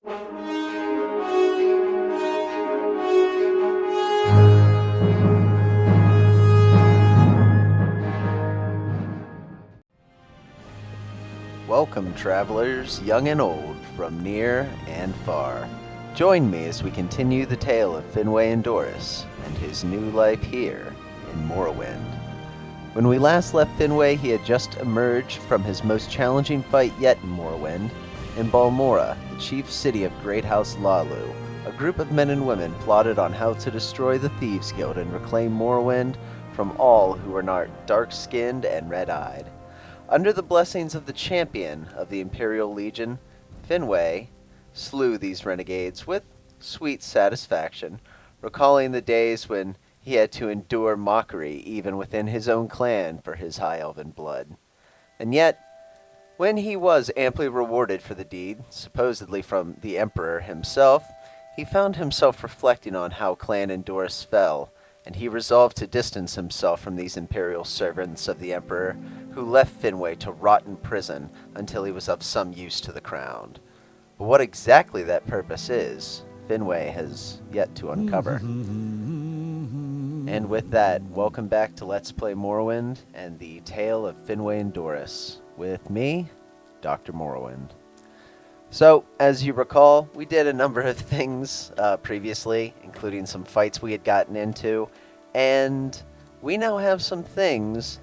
Welcome, travelers, young and old, from near and far. Join me as we continue the tale of Finwë Indarys and his new life here in Morrowind. When we last left Finwë, he had just emerged from his most challenging fight yet in Morrowind. In Balmora, the chief city of Great House Lalu, a group of men and women plotted on how to destroy the Thieves' Guild and reclaim Morrowind from all who were not dark-skinned and red-eyed. Under the blessings of the champion of the Imperial Legion, Finwë slew these renegades with sweet satisfaction, recalling the days when he had to endure mockery even within his own clan for his high elven blood. And yet, when he was amply rewarded for the deed, supposedly from the Emperor himself, he found himself reflecting on how Clan Indarys fell, and he resolved to distance himself from these imperial servants of the Emperor, who left Finwë to rot in prison until he was of some use to the crown. But what exactly that purpose is, Finwë has yet to uncover. And with that, welcome back to Let's Play Morrowind and the Tale of Finwë Indarys, with me, Dr. Morrowind. So, as you recall, we did a number of things previously, including some fights we had gotten into, and we now have some things,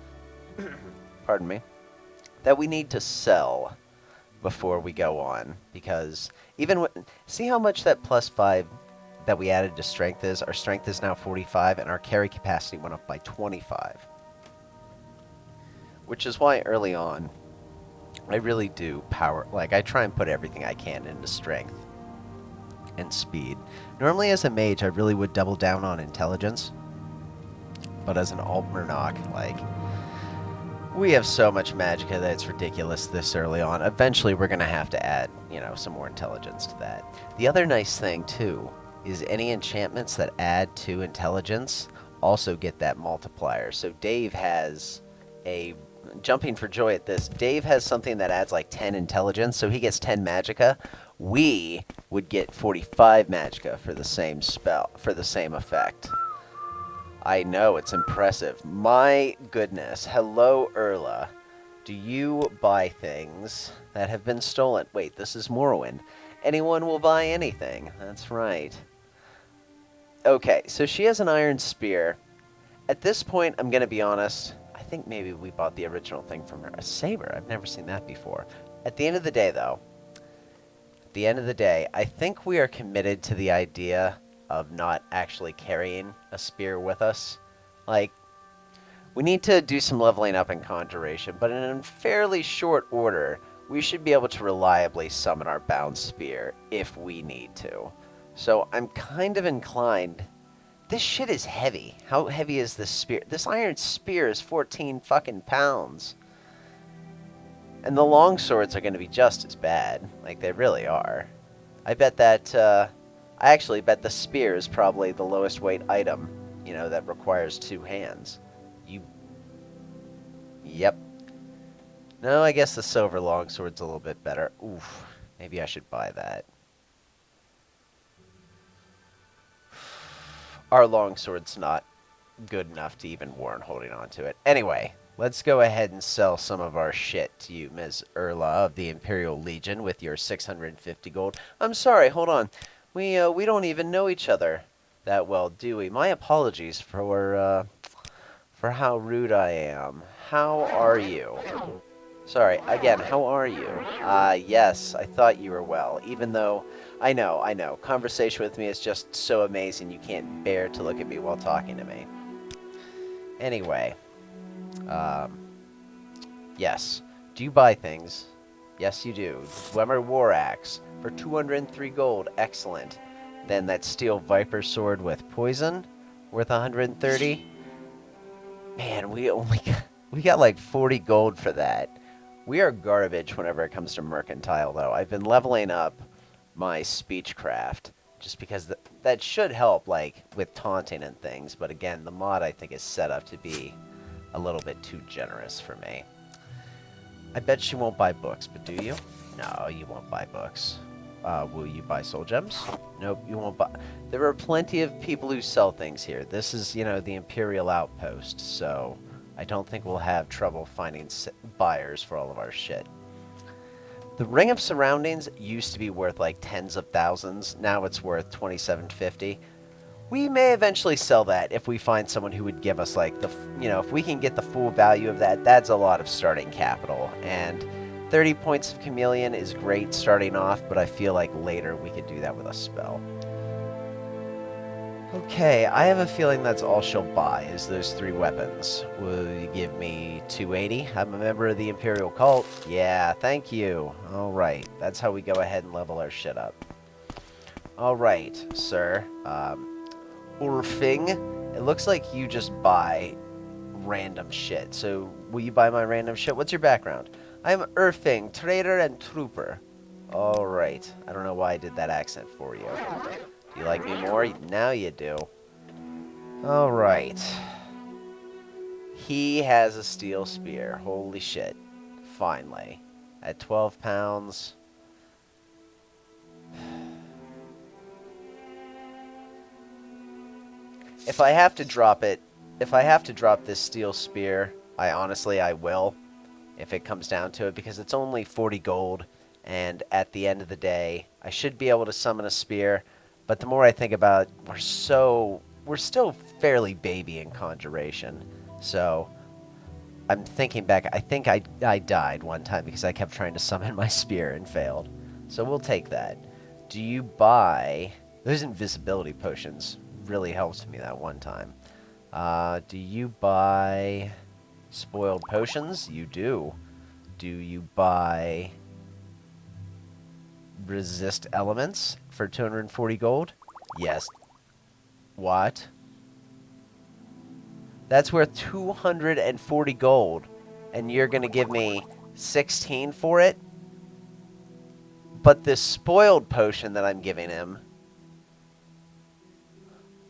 pardon me, that we need to sell before we go on, because even see how much that +5 that we added to strength is? Our strength is now 45, and our carry capacity went up by 25. Which is why early on, I really do I try and put everything I can into strength and speed. Normally as a mage, I really would double down on intelligence. But as an Altmernach, we have so much magicka that it's ridiculous this early on. Eventually, we're going to have to add, some more intelligence to that. The other nice thing, too, is any enchantments that add to intelligence also get that multiplier. So Dave has jumping for joy at this, Dave has something that adds 10 intelligence, so he gets 10 magicka. We would get 45 magicka for the same spell, for the same effect. I know, it's impressive. My goodness. Hello, Erla. Do you buy things that have been stolen? Wait, this is Morrowind. Anyone will buy anything. That's right. Okay, so she has an iron spear. At this point, I'm going to be honest, I think maybe we bought the original thing from her. A saber. I've never seen that before. At the end of the day, though, I think we are committed to the idea of not actually carrying a spear with us. We need to do some leveling up in Conjuration, but in a fairly short order, we should be able to reliably summon our bound spear if we need to. So I'm kind of inclined. This shit is heavy. How heavy is this spear? This iron spear is 14 fucking pounds. And the long swords are going to be just as bad. They really are. I bet that, I actually bet the spear is probably the lowest weight item, that requires 2 hands. Yep. No, I guess the silver longsword's a little bit better. Oof. Maybe I should buy that. Our longsword's not good enough to even warrant holding on to it. Anyway, let's go ahead and sell some of our shit to you, Ms. Erla of the Imperial Legion, with your 650 gold. I'm sorry, hold on. We don't even know each other that well, do we? My apologies for how rude I am. How are you? Sorry, again, how are you? Yes, I thought you were well, even though, I know, conversation with me is just so amazing you can't bear to look at me while talking to me. Anyway, yes, do you buy things? Yes, you do. Dwemer War Axe for 203 gold, excellent. Then that Steel Viper Sword with poison, worth 130. Man, we got 40 gold for that. We are garbage whenever it comes to mercantile, though. I've been leveling up my speechcraft just because that should help, with taunting and things. But again, the mod, I think, is set up to be a little bit too generous for me. I bet she won't buy books, but do you? No, you won't buy books. Will you buy soul gems? Nope, you won't buy. There are plenty of people who sell things here. This is, you know, the Imperial Outpost, so I don't think we'll have trouble finding buyers for all of our shit. The Ring of Surroundings used to be worth like tens of thousands. Now it's worth $27.50. We may eventually sell that if we find someone who would give us like the, you know, if we can get the full value of that, that's a lot of starting capital. And 30 points of Chameleon is great starting off, but I feel like later we could do that with a spell. Okay, I have a feeling that's all she'll buy, is those 3 weapons. Will you give me 280? I'm a member of the Imperial Cult. Yeah, thank you. Alright, that's how we go ahead and level our shit up. Alright, sir. Orfing, it looks like you just buy random shit. So, will you buy my random shit? What's your background? I'm Urfing, trader and trooper. Alright, I don't know why I did that accent for you. Do you like me more? Now you do. Alright. He has a steel spear. Holy shit. Finally. At 12 pounds. If I have to drop it, if I have to drop this steel spear, I will. If it comes down to it, because it's only 40 gold. And at the end of the day, I should be able to summon a spear. But the more I think about it, we're still fairly baby in conjuration. So I'm thinking back, I think I died one time because I kept trying to summon my spear and failed. So we'll take that. Do you buy... Those invisibility potions really helped me that one time. Do you buy spoiled potions? You do. Do you buy... resist elements for 240 gold? Yes. What? That's worth 240 gold. And you're going to give me 16 for it? But this spoiled potion that I'm giving him...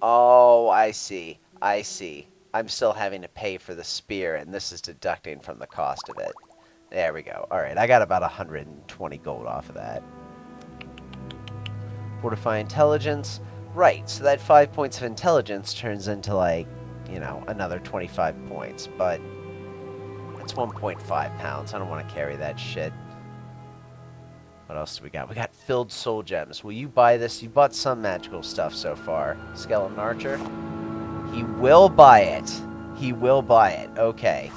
Oh, I see. I see. I'm still having to pay for the spear, and this is deducting from the cost of it. There we go. Alright, I got about 120 gold off of that. Fortify intelligence. Right, so that 5 points of intelligence turns into, like, you know, another 25 points. But it's 1.5 pounds. I don't want to carry that shit. What else do we got? We got filled soul gems. Will you buy this? You bought some magical stuff so far. Skeleton Archer. He will buy it. He will buy it. Okay.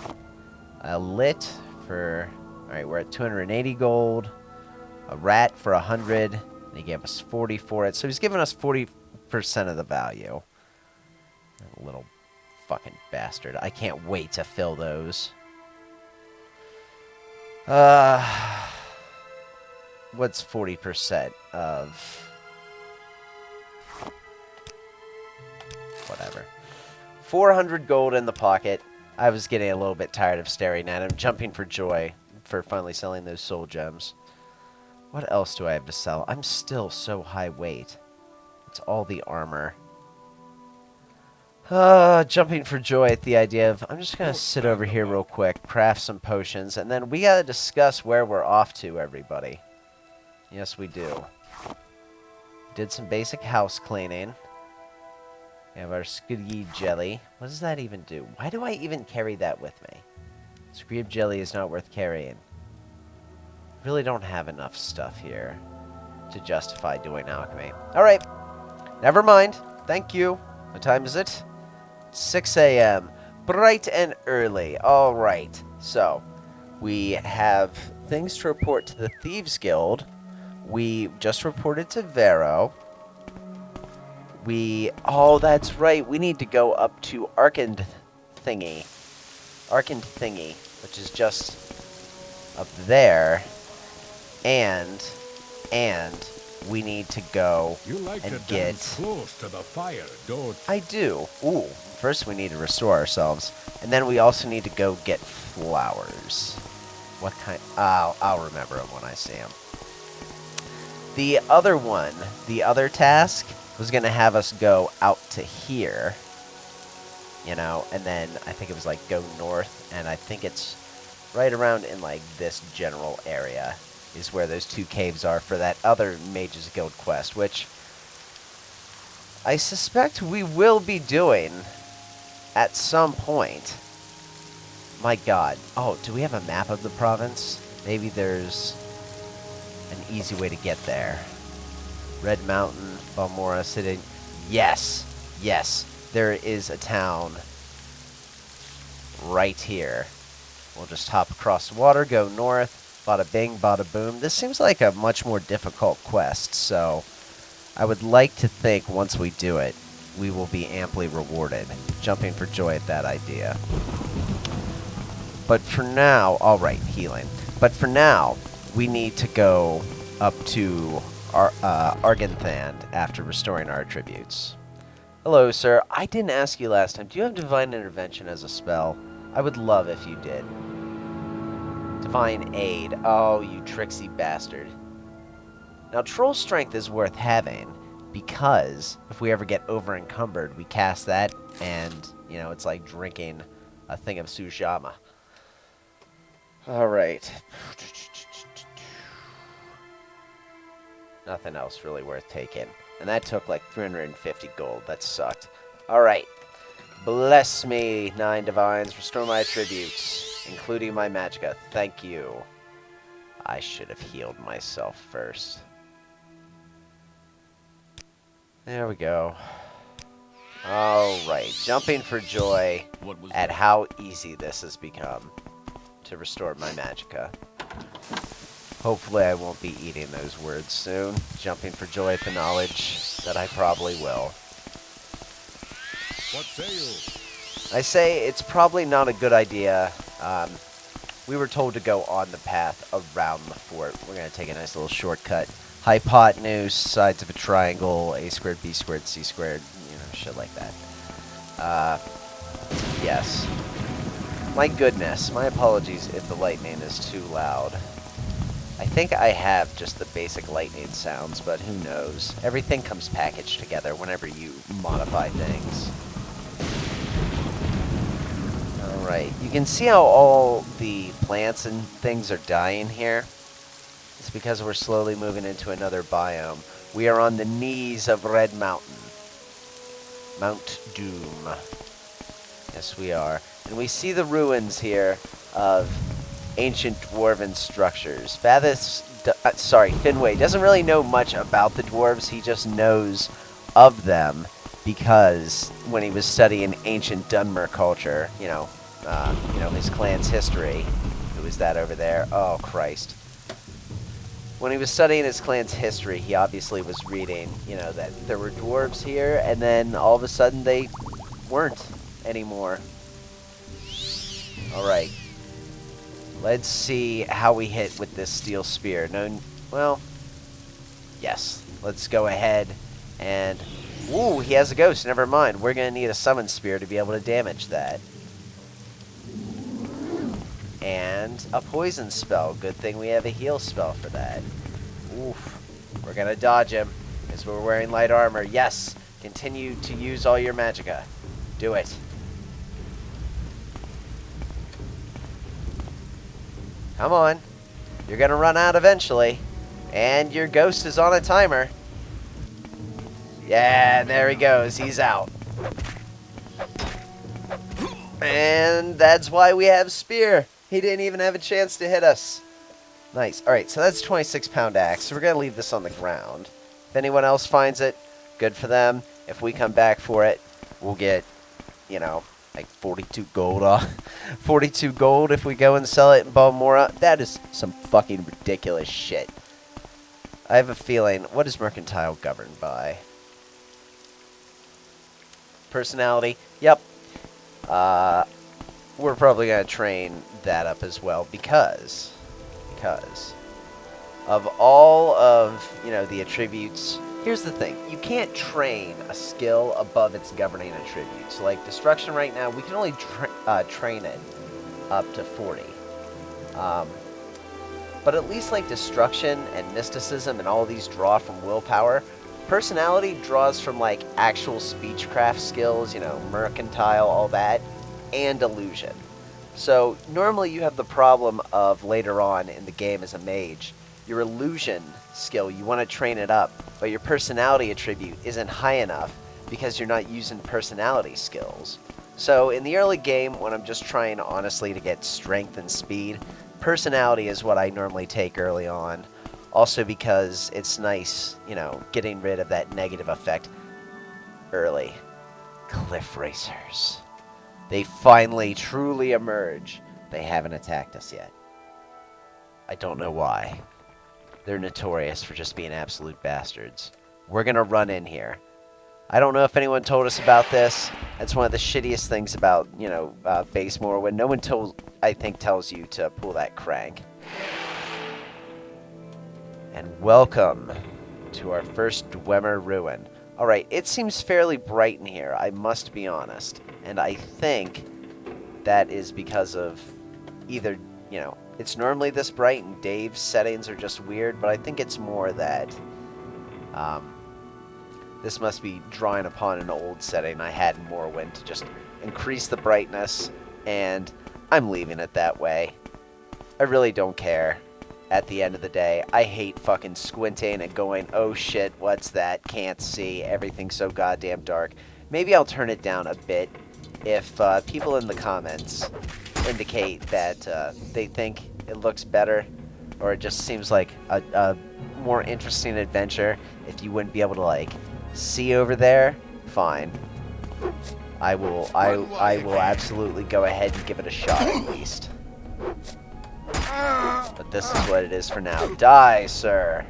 A lit for... Alright, we're at 280 gold. A rat for 100. And he gave us 40 for it. So he's giving us 40% of the value. That little fucking bastard. I can't wait to fill those. What's 40% of... Whatever. 400 gold in the pocket. I was getting a little bit tired of staring at him, jumping for joy for finally selling those soul gems. What else do I have to sell? I'm still so high weight. It's all the armor. Jumping for joy at the idea of, I'm just going to sit over here real quick, craft some potions, and then we got to discuss where we're off to, everybody. Yes, we do. Did some basic house cleaning. We have our Scooby Jelly. What does that even do? Why do I even carry that with me? Scooby Jelly is not worth carrying. Really don't have enough stuff here to justify doing alchemy. Alright. Never mind. Thank you. What time is it? 6 a.m. Bright and early. Alright. So, we have things to report to the Thieves Guild. We just reported to Vero. Oh, that's right. We need to go up to Arkand Thingy, which is just up there. And we need to go and get... close to the fire, don't I do. Ooh. First we need to restore ourselves. And then we also need to go get flowers. What kind? I'll remember them when I see them. The other one, the other task, was going to have us go out to here. You know, and then I think it was like go north. And I think it's right around in like this general area. is where those 2 caves are for that other Mages Guild quest, which I suspect we will be doing at some point. My god. Oh, do we have a map of the province? Maybe there's an easy way to get there. Red Mountain, Balmora City. Yes, yes, there is a town right here. We'll just hop across the water, go north, bada bing, bada boom. This seems like a much more difficult quest, so I would like to think once we do it, we will be amply rewarded. Jumping for joy at that idea. But for now, alright, healing. But for now, we need to go up to Argenthand after restoring our attributes. Hello, sir. I didn't ask you last time. Do you have Divine Intervention as a spell? I would love if you did. Divine Aid. Oh, you tricksy bastard. Now, Troll Strength is worth having because if we ever get over-encumbered, we cast that and, you know, it's like drinking a thing of Sujama. Alright. Nothing else really worth taking. And that took like 350 gold. That sucked. Alright. Bless me, 9 divines. Restore my attributes, including my magicka. Thank you. I should have healed myself first. There we go. Alright. Jumping for joy at how easy this has become to restore my magicka. Hopefully I won't be eating those words soon. Jumping for joy at the knowledge that I probably will. What say you? I say it's probably not a good idea. We were told to go on the path around the fort. We're going to take a nice little shortcut. Hypotenuse, sides of a triangle, a squared, b squared, c squared, you know, shit like that. Yes. My goodness, my apologies if the lightning is too loud. I think I have just the basic lightning sounds, but who knows? Everything comes packaged together whenever you modify things. Alright, you can see how all the plants and things are dying here. It's because we're slowly moving into another biome. We are on the knees of Red Mountain. Mount Doom. Yes, we are. And we see the ruins here of ancient dwarven structures. Finway doesn't really know much about the dwarves. He just knows of them because when he was studying ancient Dunmer culture, you know, his clan's history. Who is that over there? Oh, Christ. When he was studying his clan's history, he obviously was reading, you know, that there were dwarves here, and then all of a sudden they weren't anymore. Alright. Let's see how we hit with this steel spear. No, well, yes. Let's go ahead and... Ooh, he has a ghost. Never mind. We're going to need a summon spear to be able to damage that. And a poison spell. Good thing we have a heal spell for that. Oof. We're going to dodge him because we're wearing light armor. Yes. Continue to use all your magicka. Do it. Come on. You're going to run out eventually. And your ghost is on a timer. Yeah, there he goes. He's out. And that's why we have spear. He didn't even have a chance to hit us. Nice. Alright, so that's a 26-pound axe. So we're going to leave this on the ground. If anyone else finds it, good for them. If we come back for it, we'll get, you know, like 42 gold off. 42 gold if we go and sell it in Balmora. That is some fucking ridiculous shit. I have a feeling, what is Mercantile governed by? Personality? Yep. We're probably going to train that up as well because of all of, you know, the attributes. Here's the thing. You can't train a skill above its governing attributes. Like Destruction right now, we can only train it up to 40. But at least like Destruction and Mysticism and all of these draw from willpower. Personality draws from like actual speechcraft skills, you know, Mercantile, all that, and Illusion. So normally you have the problem of later on in the game as a mage your illusion skill, you want to train it up, but your personality attribute isn't high enough because you're not using personality skills. So in the early game, when I'm just trying honestly to get strength and speed, personality is what I normally take early on. Also because it's nice, you know, getting rid of that negative effect early. Cliff Racers. They finally truly emerge. They haven't attacked us yet. I don't know why. They're notorious for just being absolute bastards. We're gonna run in here. I don't know if anyone told us about this. That's one of the shittiest things about, you know, base Morrowind. No one I think tells you to pull that crank. And welcome to our first Dwemer Ruin. Alright, it seems fairly bright in here, I must be honest. And I think that is because of either, you know, it's normally this bright and Dave's settings are just weird, but I think it's more that this must be drawing upon an old setting I had in Morrowind to just increase the brightness, and I'm leaving it that way. I really don't care. At the end of the day, I hate fucking squinting and going, oh shit, what's that? Can't see. Everything's so goddamn dark. Maybe I'll turn it down a bit if people in the comments indicate that they think it looks better, or it just seems like a more interesting adventure if you wouldn't be able to, like, see over there. Fine. I will absolutely go ahead and give it a shot at least. But this is what it is for now. Die, sir.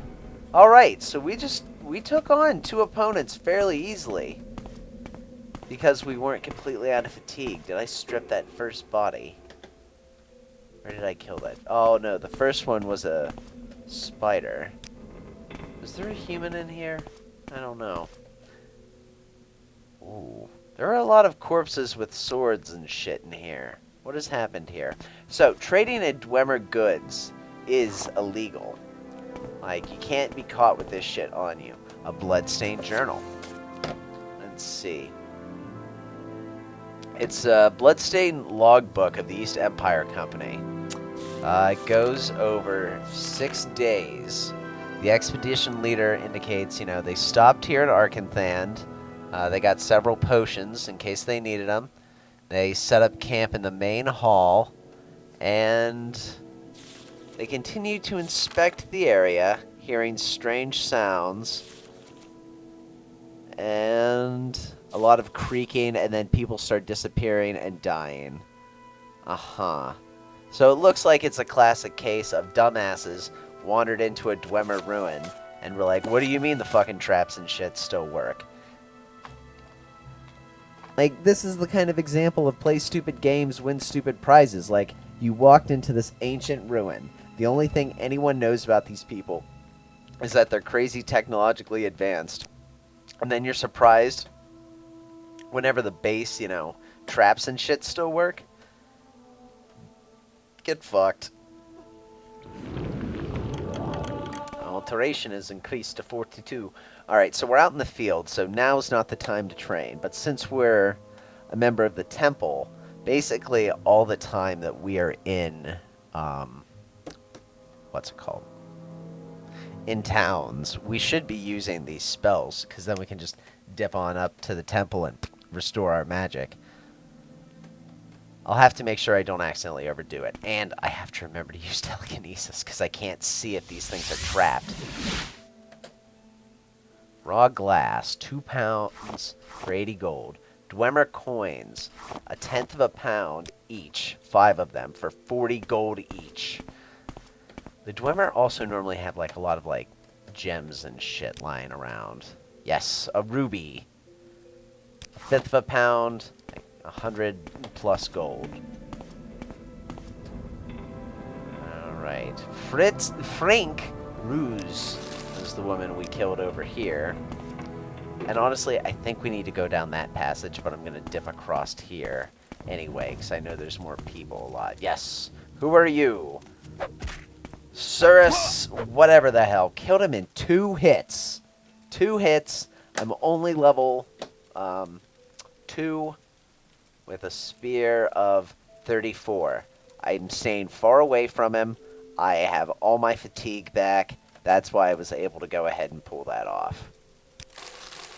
Alright, so we took on 2 opponents fairly easily. Because we weren't completely out of fatigue. Did I strip that first body? Or did I kill that? Oh no, the first one was a spider. Was there a human in here? I don't know. Ooh. There are a lot of corpses with swords and shit in here. What has happened here? So, trading in Dwemer goods is illegal. Like, you can't be caught with this shit on you. A bloodstained journal. Let's see. It's a bloodstained logbook of the East Empire Company. It goes over 6 days. The expedition leader indicates, you know, they stopped here at Arkanthand. They got several potions in case they needed them. They set up camp in the main hall, and they continue to inspect the area, hearing strange sounds, and a lot of creaking, and then people start disappearing and dying. Uh-huh. So it looks like it's a classic case of dumbasses wandered into a Dwemer ruin, and were like, what do you mean the fucking traps and shit still work? Like, this is the kind of example of play stupid games, win stupid prizes. Like, you walked into this ancient ruin. The only thing anyone knows about these people is that they're crazy technologically advanced. And then you're surprised whenever the base, you know, traps and shit still work. Get fucked. Alteration is increased to 42. Alright, so we're out in the field, so now's not the time to train. But since we're a member of the temple, basically all the time that we are in, what's it called? In towns, we should be using these spells, because then we can just dip on up to the temple and restore our magic. I'll have to make sure I don't accidentally overdo it. And I have to remember to use telekinesis, because I can't see if these things are trapped. Raw glass, 2 pounds for 80 gold. Dwemer coins, 1/10 of a pound each. 5 of them for 40 gold each. The Dwemer also normally have, like, a lot of, like, gems and shit lying around. Yes, a ruby. 1/5 of a pound, 100 plus gold. Alright. Frank Ruse is the woman we killed over here. And honestly, I think we need to go down that passage, but I'm going to dip across here anyway, because I know there's more people alive. Yes! Who are you? Surus, whatever the hell. Killed him in 2 hits. 2 hits. I'm only level 2 with a spear of 34. I'm staying far away from him. I have all my fatigue back. That's why I was able to go ahead and pull that off.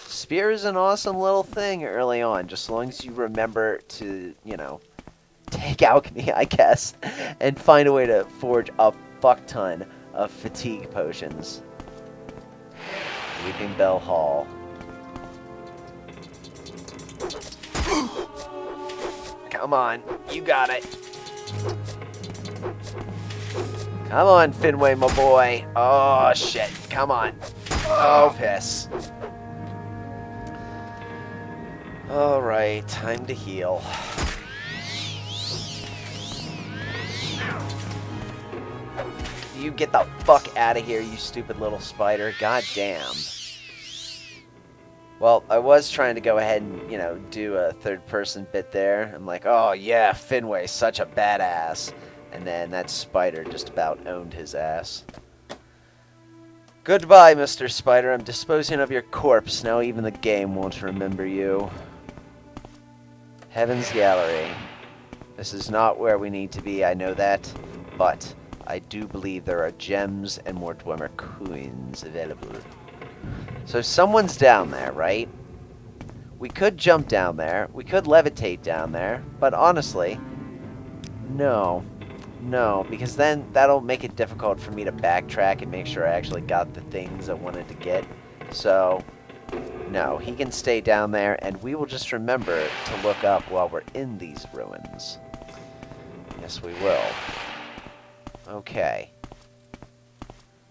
Spear is an awesome little thing early on, just as long as you remember to, you know, take alchemy, I guess, and find a way to forge a fuck ton of fatigue potions. Weeping Bell Hall. Come on, you got it. Come on, Finway, my boy. Oh, shit. Come on. Oh, piss. Alright, time to heal. You get the fuck out of here, you stupid little spider. God damn. Well, I was trying to go ahead and, you know, do a third-person bit there. I'm like, oh yeah, Finway's such a badass. And then that spider just about owned his ass. Goodbye, Mr. Spider. I'm disposing of your corpse. Now even the game won't remember you. Heaven's Gallery. This is not where we need to be, I know that. But I do believe there are gems and more Dwemer coins available. So someone's down there, right? We could jump down there. We could levitate down there. But honestly, no. No, because then that'll make it difficult for me to backtrack and make sure I actually got the things I wanted to get. So, no, he can stay down there, and we will just remember to look up while we're in these ruins. Yes, we will. Okay.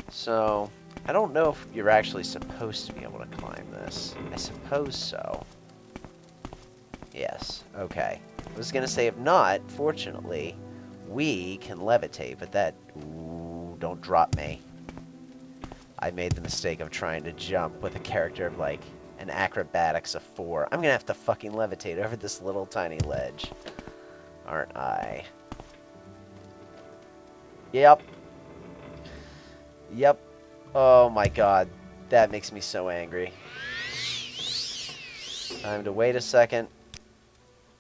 So, I don't know if you're actually supposed to be able to climb this. I suppose so. Yes, okay. I was going to say, if not, fortunately, we can levitate, but that... Ooh, don't drop me. I made the mistake of trying to jump with a character of, like, an acrobatics of 4. I'm going to have to fucking levitate over this little tiny ledge. Aren't I? Yep. Yep. Oh my god. That makes me so angry. Time to wait a second.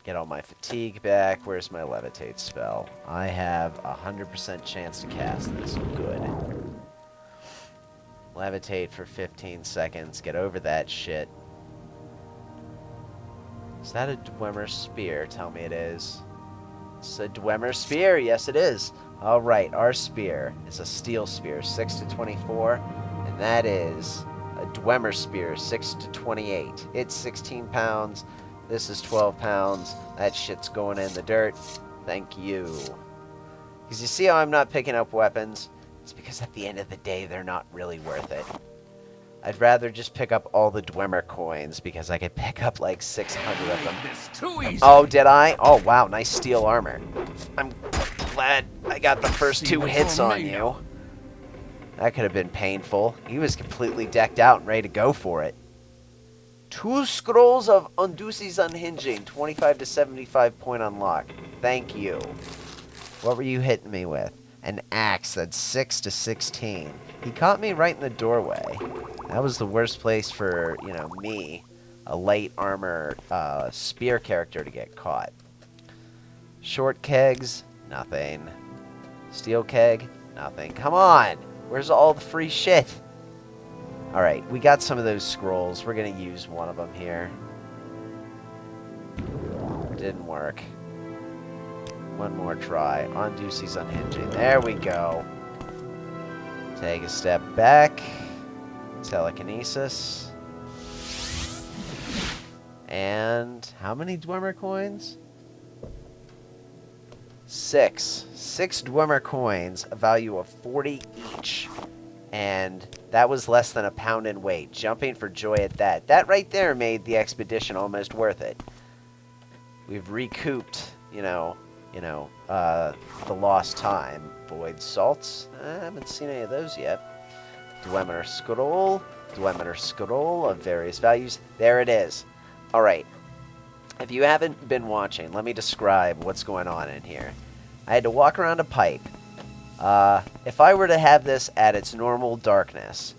Get all my fatigue back. Where's my levitate spell? I have a 100% chance to cast this. Good. Levitate for 15 seconds. Get over that shit. Is that a Dwemer spear? Tell me it is. It's a Dwemer spear. Yes, it is. Alright, our spear is a steel spear, 6 to 24. And that is a Dwemer spear, 6 to 28. It's 16 pounds. This is 12 pounds. That shit's going in the dirt. Thank you. Because you see how I'm not picking up weapons? It's because at the end of the day, they're not really worth it. I'd rather just pick up all the Dwemer coins because I could pick up like 600 of them. Oh, did I? Oh, wow. Nice steel armor. I'm glad I got the first 2 hits on you. That could have been painful. He was completely decked out and ready to go for it. 2 scrolls of Indarys Unhinging, 25 to 75 point unlock. Thank you. What were you hitting me with? An axe that's 6 to 16. He caught me right in the doorway. That was the worst place for, you know, me, a light armor spear character, to get caught. Short kegs, nothing. Steel keg, nothing. Come on! Where's all the free shit? Alright, we got some of those scrolls. We're going to use one of them here. Didn't work. One more try. Indarys Unhinging. There we go. Take a step back. Telekinesis. And how many Dwemer coins? 6. 6 Dwemer coins, a value of 40 each. And that was less than a pound in weight. Jumping for joy at that. That right there made the expedition almost worth it. We've recouped, the lost time. Void salts. I haven't seen any of those yet. Dwemer scroll of various values. There it is. Alright. If you haven't been watching, let me describe what's going on in here. I had to walk around a pipe. If I were to have this at its normal darkness,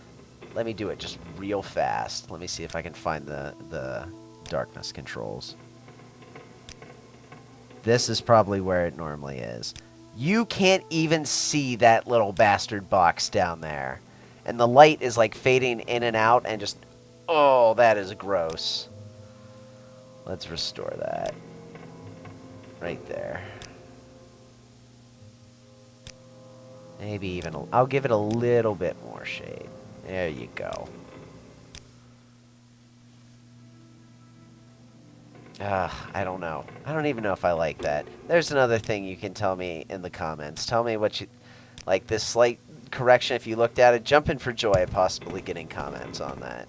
let me do it just real fast. Let me see if I can find the darkness controls. This is probably where it normally is. You can't even see that little bastard box down there. And the light is like fading in and out and just... Oh, that is gross. Let's restore that. Right there. Maybe even... I'll give it a little bit more shade. There you go. I don't know. I don't even know if I like that. There's another thing you can tell me in the comments. Tell me what you... Like this slight correction if you looked at it. Jump in for joy at possibly getting comments on that.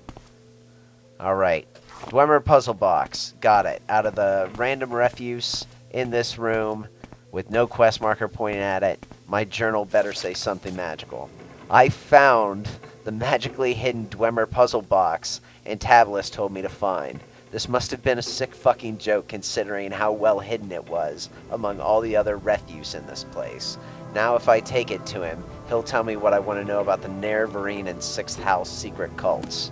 Alright. Dwemer puzzle box. Got it. Out of the random refuse in this room with no quest marker pointing at it, my journal better say something magical. I found the magically hidden Dwemer puzzle box and Tablis told me to find. This must have been a sick fucking joke considering how well hidden it was among all the other refuse in this place. Now if I take it to him, he'll tell me what I want to know about the Nerevarine and 6th House secret cults.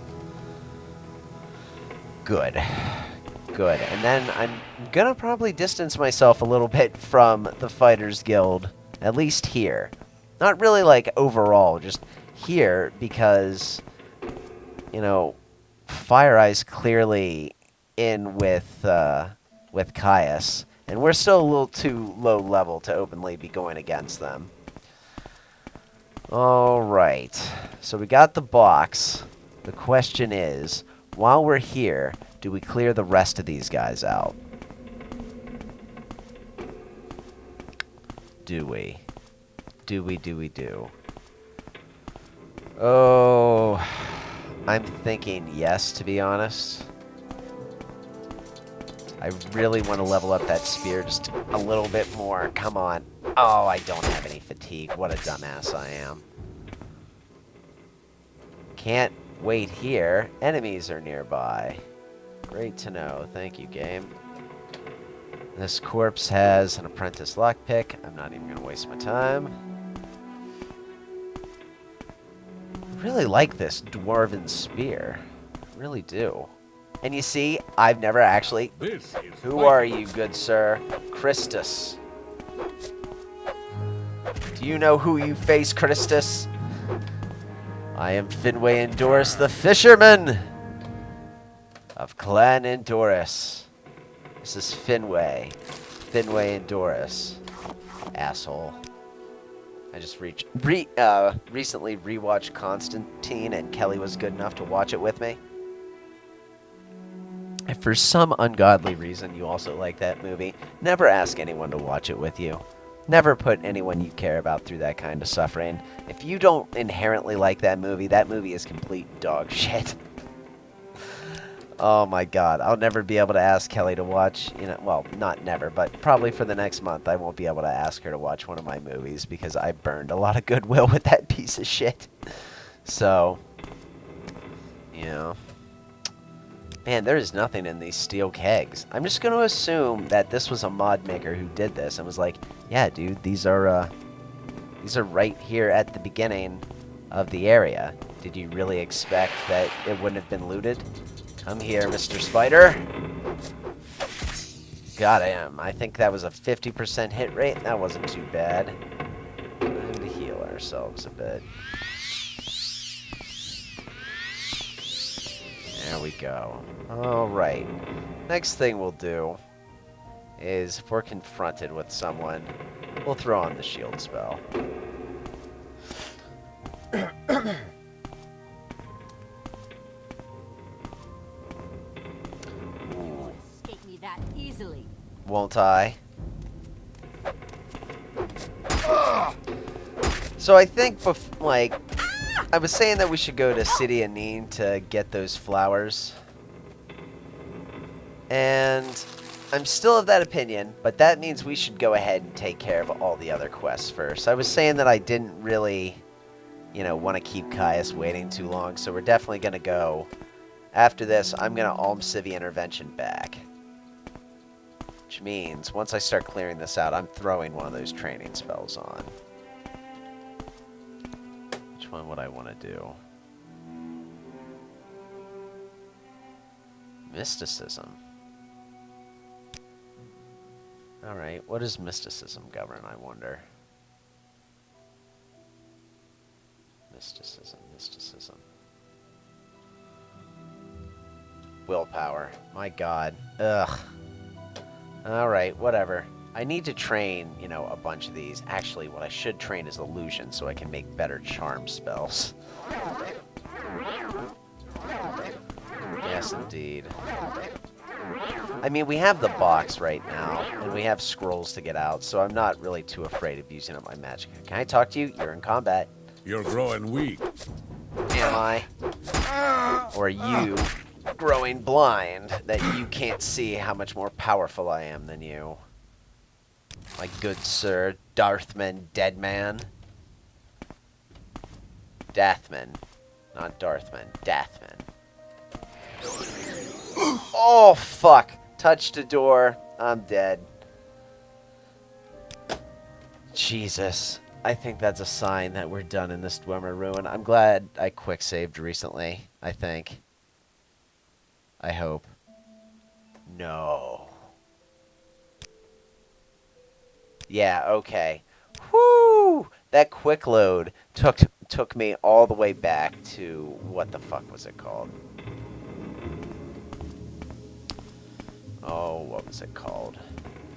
Good. Good. And then I'm gonna probably distance myself a little bit from the Fighters Guild, at least here. Not really like overall, just here because, you know, Fire Eye's clearly in with Caius, and we're still a little too low level to openly be going against them. Alright, so we got the box. The question is, while we're here, do we clear the rest of these guys out? Do we? Do we? Oh, I'm thinking yes, to be honest. I really want to level up that spear just a little bit more. Come on. Oh, I don't have any fatigue. What a dumbass I am. Can't wait here. Enemies are nearby. Great to know. Thank you, game. This corpse has an apprentice lockpick. I'm not even going to waste my time. I really like this dwarven spear. I really do. And you see, I've never actually... Who are you, good sir? Christus. Do you know who you face, Christus? I am Finwë Indarys the Fisherman of Clan Indarys. This is Finwë. Finwë Indarys. Asshole. I just recently rewatched Constantine, and Kelly was good enough to watch it with me. If for some ungodly reason you also like that movie, never ask anyone to watch it with you. Never put anyone you care about through that kind of suffering. If you don't inherently like that movie is complete dog shit. Oh my god, I'll never be able to ask Kelly to watch, well, not never, but probably for the next month I won't be able to ask her to watch one of my movies because I burned a lot of goodwill with that piece of shit. So, man, there is nothing in these steel kegs. I'm just going to assume that this was a mod maker who did this and was like, yeah, dude, these are right here at the beginning of the area. Did you really expect that it wouldn't have been looted? Come here, Mr. Spider. Got him. I think that was a 50% hit rate. That wasn't too bad. Time to heal ourselves a bit. There we go. Alright. Next thing we'll do is, if we're confronted with someone, we'll throw on the shield spell. Escape me that easily. Won't I? So I think, I was saying that we should go to City Aneen to get those flowers. And I'm still of that opinion, but that means we should go ahead and take care of all the other quests first. I was saying that I didn't really, want to keep Caius waiting too long, so we're definitely going to go. After this, I'm going to Alm Civvy Intervention back. Which means, once I start clearing this out, I'm throwing one of those training spells on. Which one would I want to do? Mysticism. Alright, what does mysticism govern, I wonder? Mysticism, mysticism. Willpower. My god. Ugh. Alright, whatever. I need to train, you know, a bunch of these. Actually, what I should train is illusion so I can make better charm spells. Yes, indeed. I mean, we have the box right now, and we have scrolls to get out, so I'm not really too afraid of using up my magic. Can I talk to you? You're in combat. You're growing weak. Am I? Or are you growing blind that you can't see how much more powerful I am than you? My good sir, Darthman Deadman. Dathman. Not Darthman, Dathman. Oh, fuck. Touched a door. I'm dead. Jesus. I think that's a sign that we're done in this Dwemer ruin. I'm glad I quick saved recently, I think. I hope. No. Yeah, okay. Whoo! That quick load took me all the way back to... What the fuck was it called? Oh, what was it called?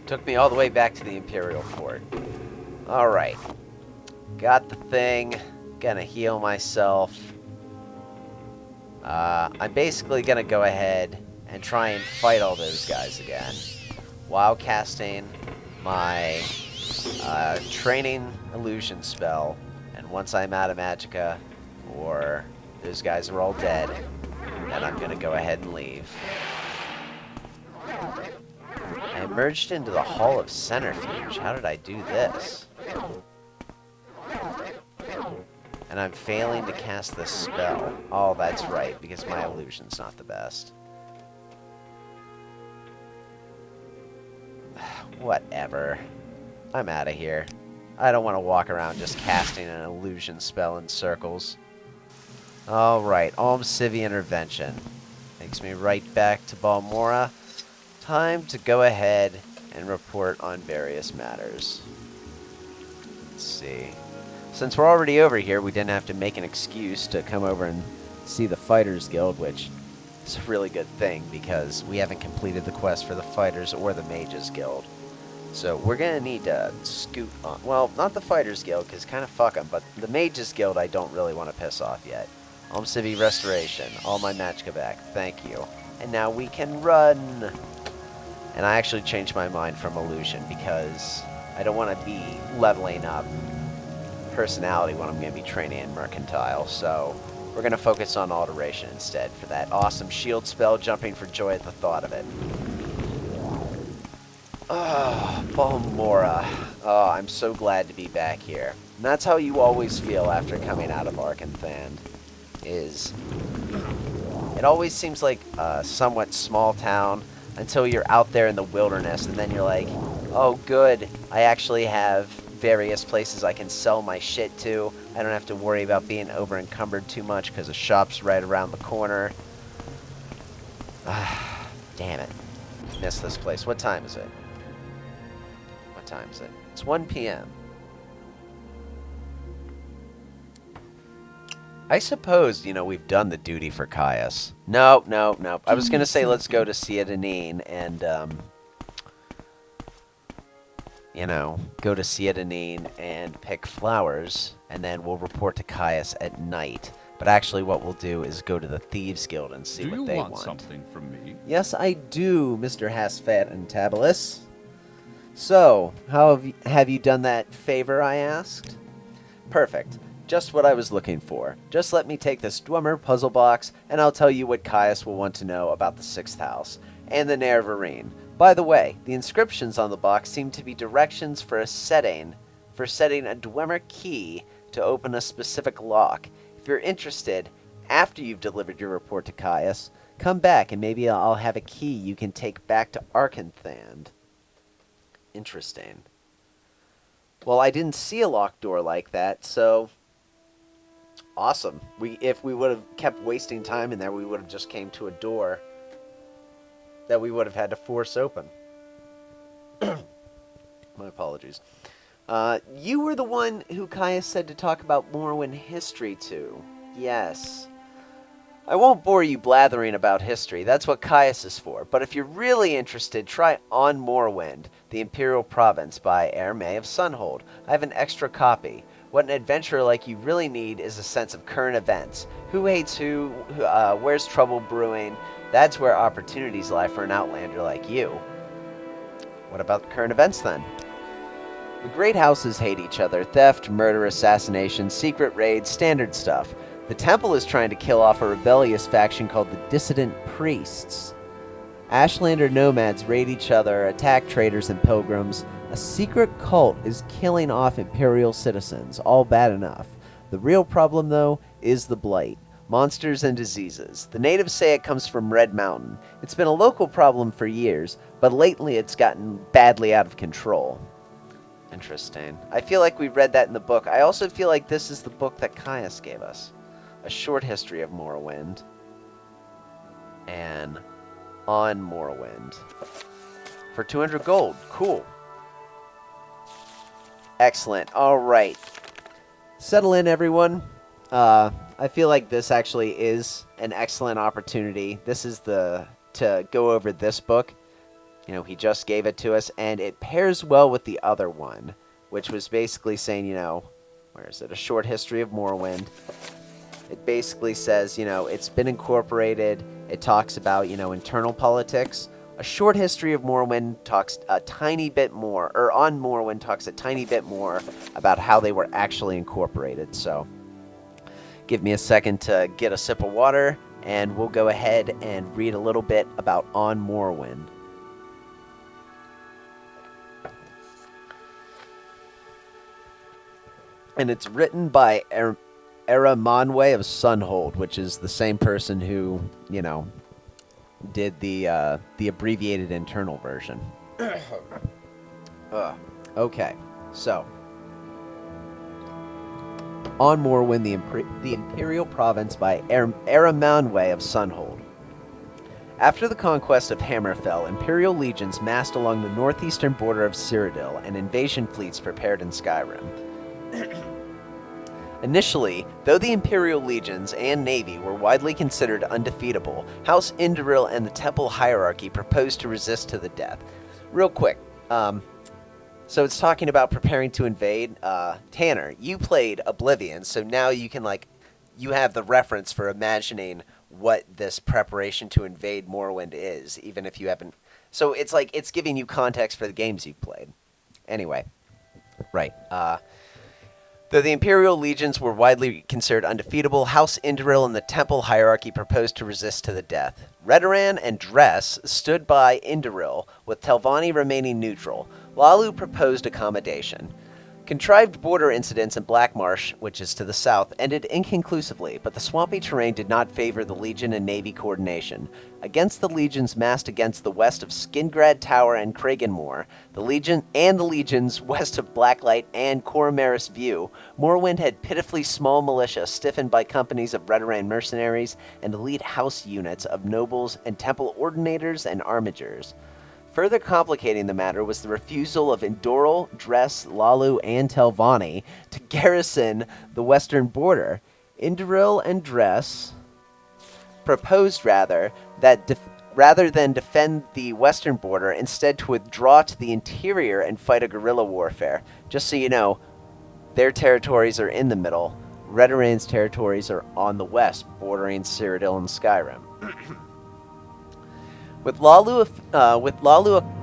Took me all the way back to the Imperial Fort. Alright. Got the thing. Gonna heal myself. I'm basically gonna go ahead and try and fight all those guys again. While casting my training illusion spell. And once I'm out of magicka, or those guys are all dead, then I'm gonna go ahead and leave. I emerged into the Hall of Centrifuge. How did I do this? And I'm failing to cast this spell. Oh, that's right, because my illusion's not the best. Whatever. I'm out of here. I don't want to walk around just casting an illusion spell in circles. Alright, Alm Civi Intervention. Takes me right back to Balmora. Time to go ahead and report on various matters. Let's see. Since we're already over here, we didn't have to make an excuse to come over and see the Fighters Guild, which is a really good thing because we haven't completed the quest for the Fighters or the Mages Guild. So we're going to need to scoot on. Well, not the Fighters Guild, because kind of fuck them, but the Mages Guild I don't really want to piss off yet. Alm Civi Restoration. All my magicka back. Thank you. And now we can run. And I actually changed my mind from illusion because I don't want to be leveling up personality when I'm going to be training in mercantile. So we're going to focus on alteration instead for that awesome shield spell, jumping for joy at the thought of it. Oh, Balmora. Oh, I'm so glad to be back here. And that's how you always feel after coming out of Arkanthand. It always seems like a somewhat small town until you're out there in the wilderness, and then you're like, oh good, I actually have various places I can sell my shit to. I don't have to worry about being over encumbered too much because the shop's right around the corner. Damn it. Missed this place. What time is it? What time is it? It's 1 p.m. I suppose, you know, we've done the duty for Caius. Nope. I was going to say let's go to Siadanine and, you know, go to Siadanine and pick flowers, and then we'll report to Caius at night. But actually what we'll do is go to the Thieves Guild and see what they want. Do you want something from me? Yes, I do, Mr. Hasfat and Tabalus. So, how have you done that favor I asked? Perfect. Just what I was looking for. Just let me take this Dwemer puzzle box, and I'll tell you what Caius will want to know about the 6th house, and the Nerevarine. By the way, the inscriptions on the box seem to be directions for setting a Dwemer key to open a specific lock. If you're interested, after you've delivered your report to Caius, come back and maybe I'll have a key you can take back to Arkanthand. Interesting. Well, I didn't see a locked door like that, so... Awesome. If we would have kept wasting time in there, we would have just came to a door that we would have had to force open. My apologies. You were the one who Caius said to talk about Morrowind history to. Yes. I won't bore you blathering about history, that's what Caius is for, but if you're really interested, try On Morrowind, the Imperial Province by May of Sunhold. I have an extra copy. What an adventurer like you really need is a sense of current events. Who hates who, where's trouble brewing? That's where opportunities lie for an outlander like you. What about the current events then? The great houses hate each other. Theft, murder, assassination, secret raids, standard stuff. The temple is trying to kill off a rebellious faction called the Dissident Priests. Ashlander nomads raid each other, attack traders and pilgrims. A secret cult is killing off Imperial citizens, all bad enough. The real problem, though, is the blight. Monsters and diseases. The natives say it comes from Red Mountain. It's been a local problem for years, but lately it's gotten badly out of control. Interesting. I feel like we read that in the book. I also feel like this is the book that Caius gave us. A short history of Morrowind. And On Morrowind. For 200 gold. Cool. Excellent. All right. Settle in, everyone. I feel like this actually is an excellent opportunity. This is to go over this book. You know, he just gave it to us, and it pairs well with the other one, which was basically saying, you know, where is it? A short history of Morrowind. It basically says, you know, it's been incorporated. It talks about, you know, internal politics. A short history of Morrowind talks a tiny bit more, or On Morrowind talks a tiny bit more about how they were actually incorporated. So, give me a second to get a sip of water, and we'll go ahead and read a little bit about On Morrowind. And it's written by Manwe of Sunhold, which is the same person who, you know, did the abbreviated internal version. Okay, so On Morrowind, the Imperial Province by Manwe of Sunhold. After the conquest of Hammerfell, Imperial legions massed along the northeastern border of Cyrodiil, and invasion fleets prepared in Skyrim. Initially, though the Imperial legions and navy were widely considered undefeatable, House Indarys and the Temple hierarchy proposed to resist to the death. Real quick, so it's talking about preparing to invade. Tanner, you played Oblivion, so now you can, like, you have the reference for imagining what this preparation to invade Morrowind is, even if you haven't. So it's like, it's giving you context for the games you've played. Anyway, right. Though the Imperial legions were widely considered undefeatable, House Indarys and the Temple hierarchy proposed to resist to the death. Redoran and Dress stood by Indarys, with Telvanni remaining neutral. Lalu proposed accommodation. Contrived border incidents in Blackmarsh, which is to the south, ended inconclusively, but the swampy terrain did not favor the Legion and Navy coordination. Against the legions massed against the west of Skingrad Tower and Kraganmore, the legions west of Blacklight and Coromaris View, Morrowind had pitifully small militia stiffened by companies of Redoran mercenaries and elite house units of nobles and temple ordinators and armigers. Further complicating the matter was the refusal of Indoril, Dress, Lalu, and Telvanni to garrison the western border. Indoril and Dress proposed rather than defend the western border, instead to withdraw to the interior and fight a guerrilla warfare. Just so you know, their territories are in the middle. Redoran's territories are on the west, bordering Cyrodiil and Skyrim. With Lalu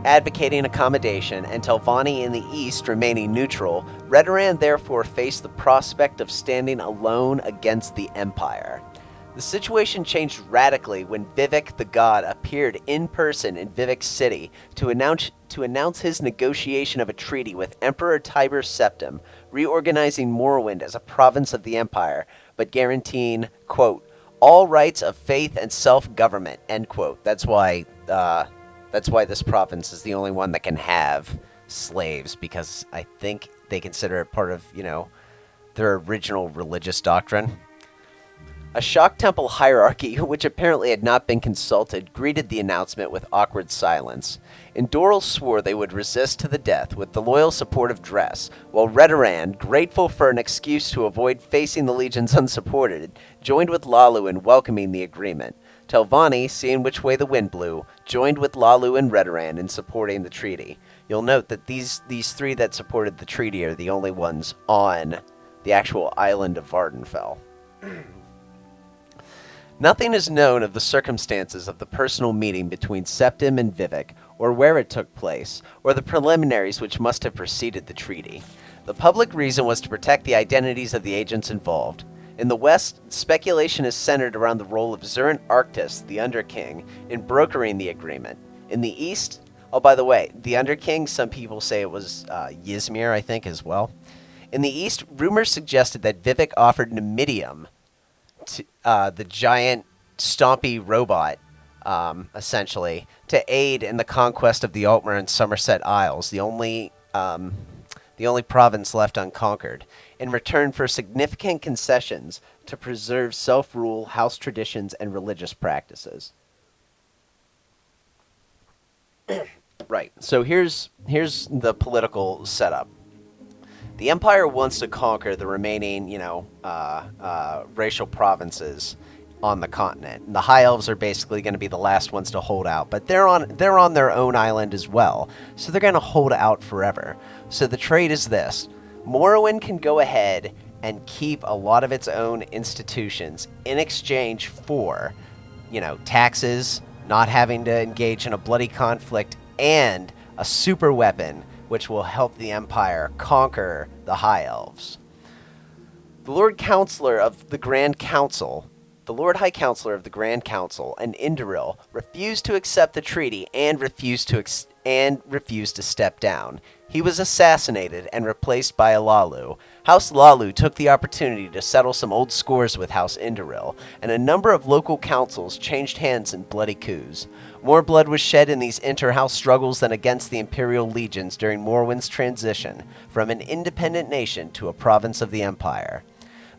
advocating accommodation and Telvanni in the east remaining neutral, Redoran therefore faced the prospect of standing alone against the Empire. The situation changed radically when Vivek the God appeared in person in Vivek City to announce his negotiation of a treaty with Emperor Tiber Septim, reorganizing Morrowind as a province of the Empire, but guaranteeing, quote, all rights of faith and self-government, end quote. That's why this province is the only one that can have slaves, because I think they consider it part of, you know, their original religious doctrine. A shocked temple hierarchy, which apparently had not been consulted, greeted the announcement with awkward silence. Indoral swore they would resist to the death with the loyal support of Dress, while Redoran, grateful for an excuse to avoid facing the legions unsupported, joined with Lalu in welcoming the agreement. Telvanni, seeing which way the wind blew, joined with Lalu and Redoran in supporting the treaty. You'll note that these three that supported the treaty are the only ones on the actual island of Vardenfell. Nothing is known of the circumstances of the personal meeting between Septim and Vivek, or where it took place, or the preliminaries which must have preceded the treaty. The public reason was to protect the identities of the agents involved. In the West, speculation is centered around the role of Zurin Arctis, the Underking, in brokering the agreement. In the East, oh, by the way, the Underking, some people say it was Ysmir, I think, as well. In the East, rumors suggested that Vivek offered Numidium, the giant stompy robot, essentially, to aid in the conquest of the Altmer and Somerset Isles, the only province left unconquered, in return for significant concessions to preserve self-rule, house traditions, and religious practices. Right, so here's the political setup. The Empire wants to conquer the remaining, racial provinces on the continent. And the High Elves are basically going to be the last ones to hold out, but they're on their own island as well, so they're going to hold out forever. So the trade is this: Morrowind can go ahead and keep a lot of its own institutions in exchange for, taxes, not having to engage in a bloody conflict, and a super weapon which will help the Empire conquer the High Elves. The Lord High Counselor of the Grand Council, and Indaril refused to accept the treaty and refused to step down. He was assassinated and replaced by a Lalu. House Lalu took the opportunity to settle some old scores with House Indaril, and a number of local councils changed hands in bloody coups. More blood was shed in these inter-house struggles than against the Imperial legions during Morrowind's transition from an independent nation to a province of the Empire.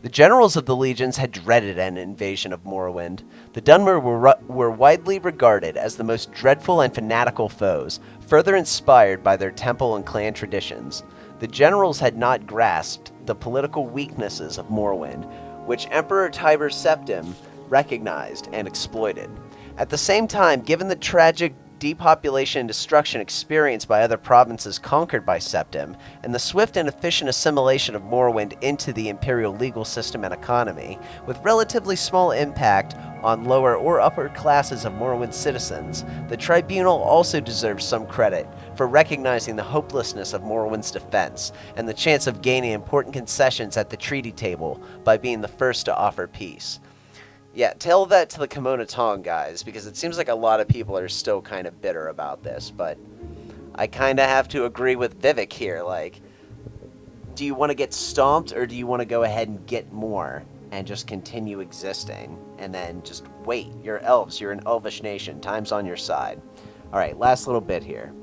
The generals of the legions had dreaded an invasion of Morrowind. The Dunmer were widely regarded as the most dreadful and fanatical foes, further inspired by their temple and clan traditions. The generals had not grasped the political weaknesses of Morrowind, which Emperor Tiber Septim recognized and exploited. At the same time, given the tragic depopulation and destruction experienced by other provinces conquered by Septim, and the swift and efficient assimilation of Morrowind into the Imperial legal system and economy, with relatively small impact on lower or upper classes of Morrowind citizens, the Tribunal also deserves some credit for recognizing the hopelessness of Morrowind's defense, and the chance of gaining important concessions at the treaty table by being the first to offer peace. Yeah, tell that to the Kimono Tong guys, because it seems like a lot of people are still kind of bitter about this, but I kind of have to agree with Vivek here. Like, do you want to get stomped, or do you want to go ahead and get more and just continue existing, and then just wait? You're elves, you're an elvish nation, time's on your side. Alright, last little bit here.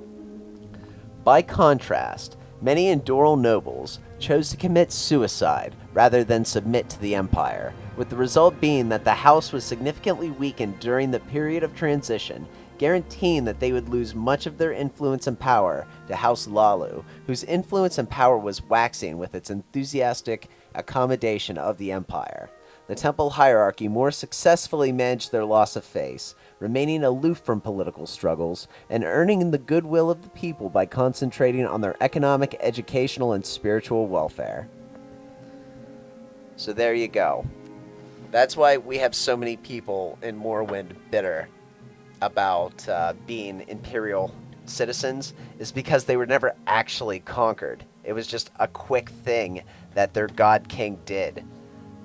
By contrast, many Indoral nobles chose to commit suicide rather than submit to the Empire, with the result being that the house was significantly weakened during the period of transition, guaranteeing that they would lose much of their influence and power to House Lalu, whose influence and power was waxing with its enthusiastic accommodation of the Empire. The temple hierarchy more successfully managed their loss of face, remaining aloof from political struggles, and earning the goodwill of the people by concentrating on their economic, educational, and spiritual welfare. So there you go. That's why we have so many people in Morrowind bitter about being Imperial citizens, is because they were never actually conquered. It was just a quick thing that their God King did.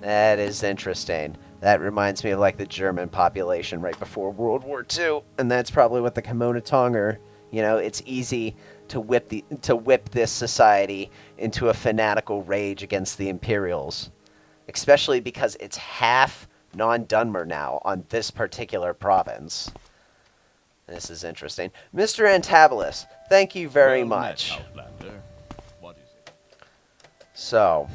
That is interesting. That reminds me of like the German population right before World War II, and that's probably what the Kimono Tong are. It's easy to whip this society into a fanatical rage against the Imperials, especially because it's half non-Dunmer now on this particular province. This is interesting. Mr. Antabolus, thank you very much. Outlander. What is it? So,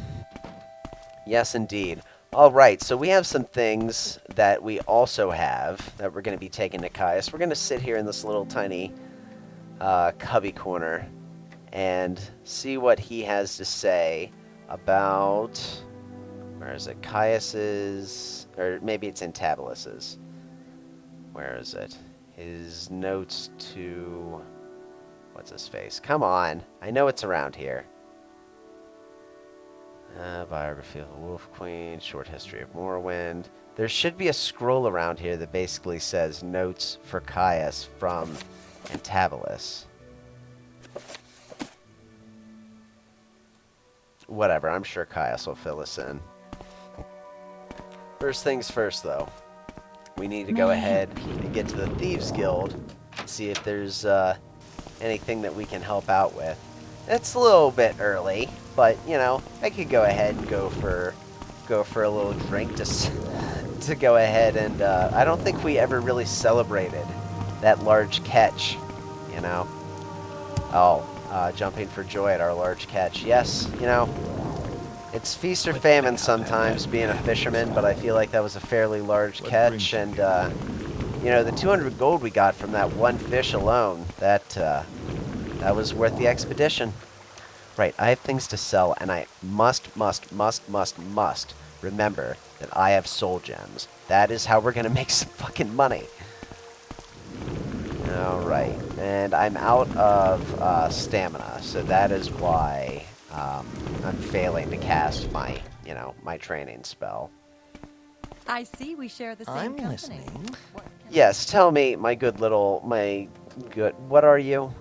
yes indeed. Alright, so we have some things that we also have that we're going to be taking to Caius. We're going to sit here in this little tiny cubby corner and see what he has to say about, where is it, Caius's, or maybe it's Antabulus's. Where is it? His notes to, what's his face? Come on, I know it's around here. Biography of the Wolf Queen, short history of Morrowind. There should be a scroll around here that basically says notes for Caius from Antabulus. Whatever, I'm sure Caius will fill us in. First things first, though. We need to go ahead and get to the Thieves Guild and see if there's anything that we can help out with. It's a little bit early, but you know, I could go ahead and go for a little drink to go ahead and I don't think we ever really celebrated that large catch, you know. Oh, jumping for joy at our large catch. Yes, you know, it's feast or famine sometimes being a fisherman, but I feel like that was a fairly large catch, and you know, the 200 gold we got from that one fish alone, that was worth the expedition. Right, I have things to sell, and I must remember that I have soul gems. That is how we're gonna make some fucking money. Alright, and I'm out of stamina, so that is why I'm failing to cast my, you know, my training spell. I see we share the same company. Listening. Yes, tell me, my good, what are you?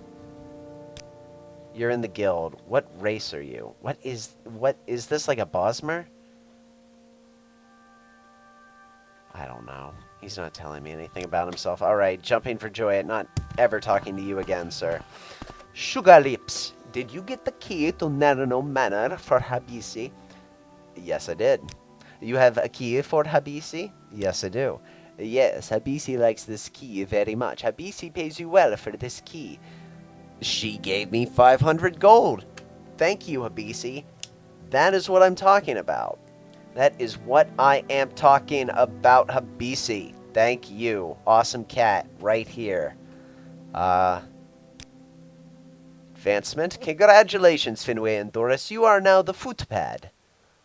You're in the guild. What race are you? What is this, like a Bosmer? I don't know. He's not telling me anything about himself. Alright, jumping for joy at not ever talking to you again, sir. Sugar Lips, did you get the key to Narano Manor for Habisi? Yes, I did. You have a key for Habisi? Yes, I do. Yes, Habisi likes this key very much. Habisi pays you well for this key. She gave me 500 gold. Thank you, Habisi. That is what I'm talking about. That is what I am talking about, Habisi. Thank you. Awesome cat right here. Advancement. Congratulations, Finwë and Doris. You are now the footpad.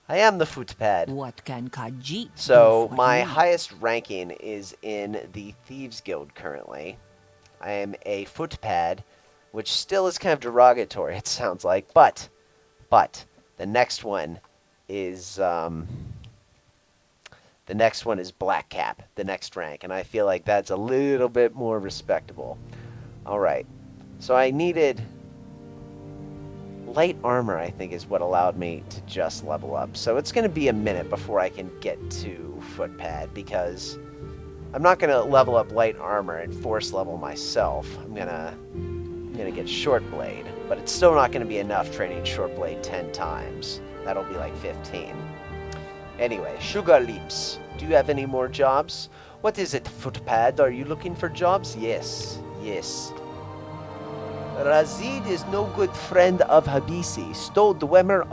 I am the footpad. What can Khajiit So, do for my you? highest ranking is in the Thieves Guild currently. I am a footpad, which still is kind of derogatory, it sounds like. But, the next one is, Black Cap, the next rank. And I feel like that's a little bit more respectable. Alright. So I needed light armor, I think, is what allowed me to just level up. So it's going to be a minute before I can get to footpad, because I'm not going to level up light armor and force level myself. I'm going to get short blade, but it's still not going to be enough training short blade 10 times. That'll be like 15. Anyway, Sugar Leaps, do you have any more jobs? What is it, footpad? Are you looking for jobs? Yes. Razid is no good friend of Habisi. Stole Dwemer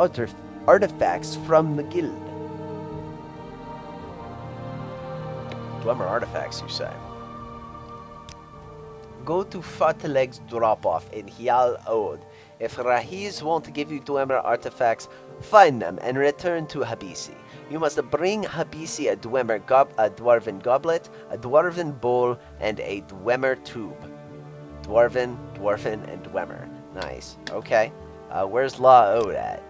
artifacts from the guild. Dwemer artifacts, you say? Go to Fatleg's drop-off in Hial Od. If Rahiz won't give you Dwemer artifacts, find them and return to Habisi. You must bring Habisi a dwarven goblet, a dwarven bowl, and a Dwemer tube. Dwarven, and Dwemer. Nice. Okay. Where's La Ode at?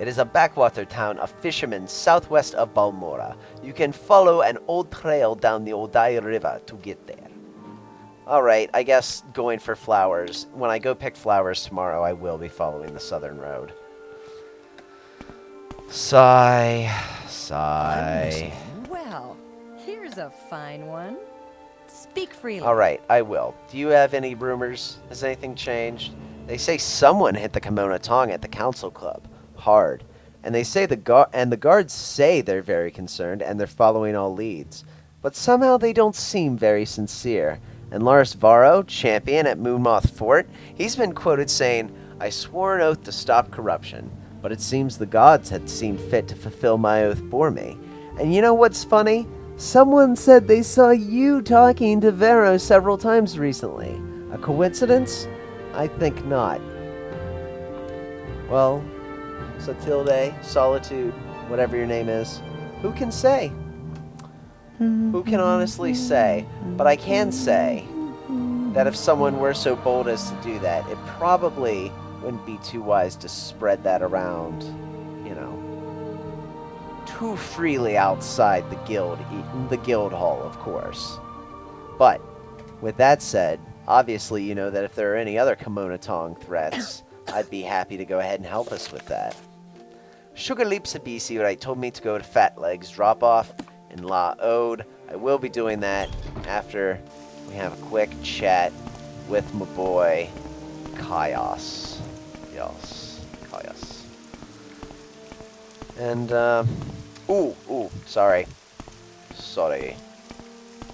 It is a backwater town of fishermen southwest of Balmora. You can follow an old trail down the Odai River to get there. Alright, I guess going for flowers. When I go pick flowers tomorrow, I will be following the southern road. Sigh. Well, here's a fine one. Speak freely. Alright, I will. Do you have any rumors? Has anything changed? They say someone hit the Kimono Tong at the council club. Hard. And they say the guards say they're very concerned and they're following all leads. But somehow they don't seem very sincere. And Lars Varro, champion at Moonmoth Fort, he's been quoted saying, "I swore an oath to stop corruption, but it seems the gods had seen fit to fulfill my oath for me. And you know what's funny? Someone said they saw you talking to Vero several times recently. A coincidence? I think not. Well, Satilde, Solitude, whatever your name is, who can say? Who can honestly say? But I can say that if someone were so bold as to do that, it probably wouldn't be too wise to spread that around, you know, too freely outside the guild hall, of course. But with that said, obviously you know that if there are any other Komonatong threats, I'd be happy to go ahead and help us with that. Sugar Leaps at BC right told me to go to Fat Legs drop off in La Ode. I will be doing that after we have a quick chat with my boy Kaios. Yes, Kaios. And sorry.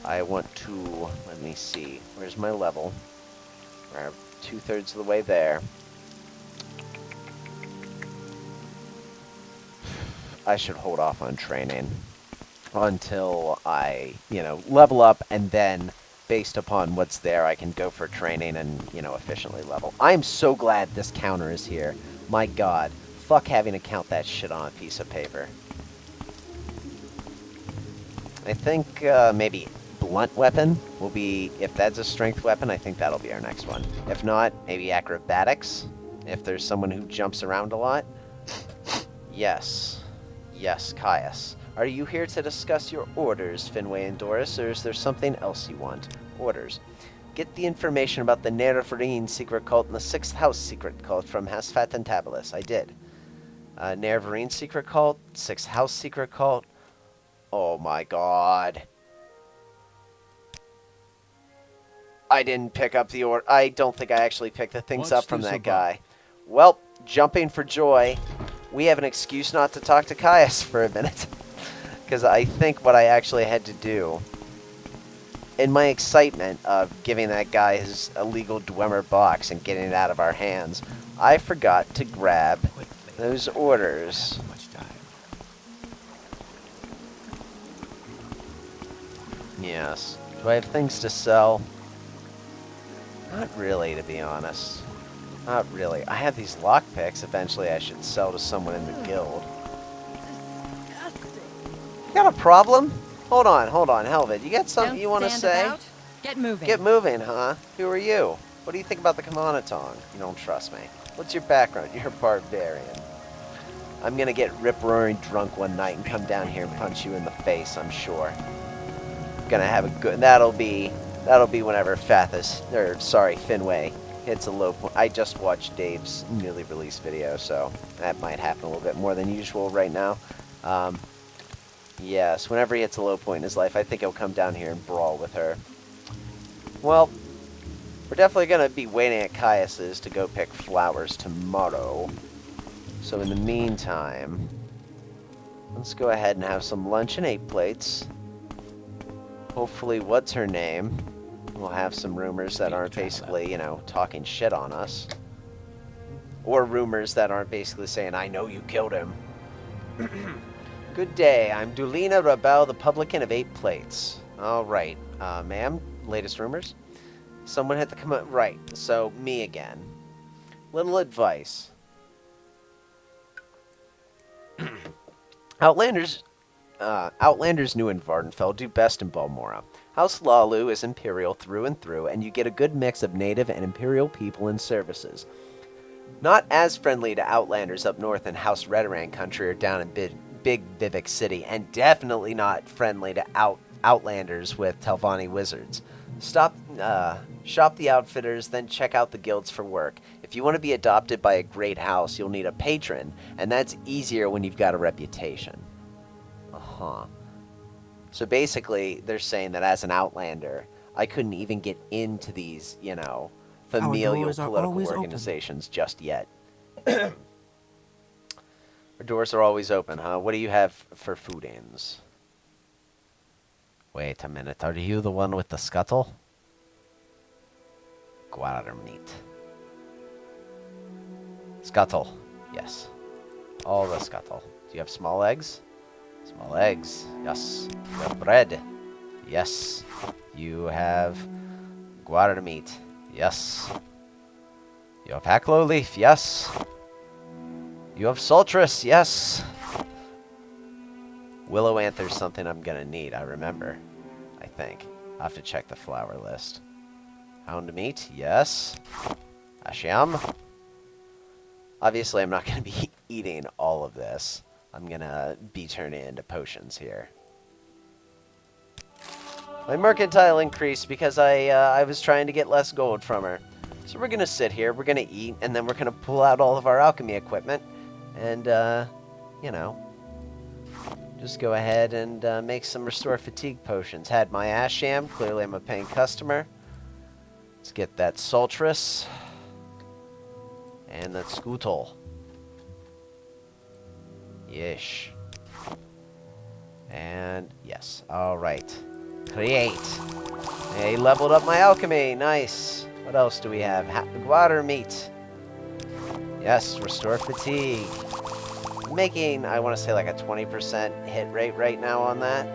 I want to, let me see, where's my level? We're 2/3 of the way there. I should hold off on training until I, level up, and then based upon what's there, I can go for training and, efficiently level. I'm so glad this counter is here. My god. Fuck having to count that shit on a piece of paper. I think maybe blunt weapon will be, if that's a strength weapon, I think that'll be our next one. If not, maybe acrobatics, if there's someone who jumps around a lot. Yes. Yes, Caius. Are you here to discuss your orders, Finway and Doris, or is there something else you want? Orders. Get the information about the Nervarine secret cult and the 6th House secret cult from Hasfat and Tabalus. I did. Nervarine secret cult, 6th House secret cult. Oh my god. I didn't pick up the order. I don't think I actually picked the things up from that guy. Well, jumping for joy, we have an excuse not to talk to Caius for a minute. Because I think what I actually had to do, in my excitement of giving that guy his illegal Dwemer box and getting it out of our hands, I forgot to grab those orders. Yes. Do I have things to sell? Not really, to be honest. Not really. I have these lockpicks eventually I should sell to someone in the guild. Disgusting. You got a problem? Hold on, Helvet. You got something you want to say? About. Get moving. Get moving, huh? Who are you? What do you think about the Komonatong? You don't trust me. What's your background? You're a barbarian. I'm gonna get rip-roaring drunk one night and come down here and punch you in the face, I'm sure. Gonna have a good... That'll be whenever Finway hits a low point. I just watched Dave's newly released video, so that might happen a little bit more than usual right now. Yes, whenever he hits a low point in his life, I think he'll come down here and brawl with her. Well, we're definitely going to be waiting at Caius's to go pick flowers tomorrow. So in the meantime, let's go ahead and have some lunch and 8 plates. Hopefully, what's her name? We'll have some rumors that aren't basically, talking shit on us. Or rumors that aren't basically saying, I know you killed him. Good day, I'm Dulina Rabel, the publican of 8 plates. Alright, ma'am, latest rumors? Someone hit the right, so me again. Little advice. Outlanders new in Vardenfell do best in Balmora. House Lalu is Imperial through and through, and you get a good mix of native and Imperial people and services. Not as friendly to Outlanders up north in House Redoran country or down in Big Vivek City, and definitely not friendly to Outlanders with Telvanni wizards. Shop the outfitters, then check out the guilds for work. If you want to be adopted by a great house, you'll need a patron, and that's easier when you've got a reputation. Uh-huh. So basically, they're saying that as an Outlander, I couldn't even get into these, familial political organizations just yet. Our doors are always open, huh? What do you have for food-ins? Wait a minute, are you the one with the scuttle? Guar meat. Scuttle, yes. All the scuttle. Do you have small eggs? Small eggs. Yes. You have bread. Yes. You have guarda meat. Yes. You have hacklow leaf. Yes. You have sultrus. Yes. Willow anther's something I'm gonna need, I remember. I think. I'll have to check the flower list. Hound meat. Yes. Asham. Obviously, I'm not gonna be eating all of this. I'm gonna be turning into potions here. My mercantile increased because I was trying to get less gold from her. So we're gonna sit here, we're gonna eat, and then we're gonna pull out all of our alchemy equipment, and you know, just go ahead and make some restore fatigue potions. Had my asham. Clearly, I'm a paying customer. Let's get that sultrus and that scutol. Yesh. And yes, all right. Create. Hey, leveled up my alchemy. Nice. What else do we have? Water meat. Yes, restore fatigue. Making, I want to say, like a 20% hit rate right now on that.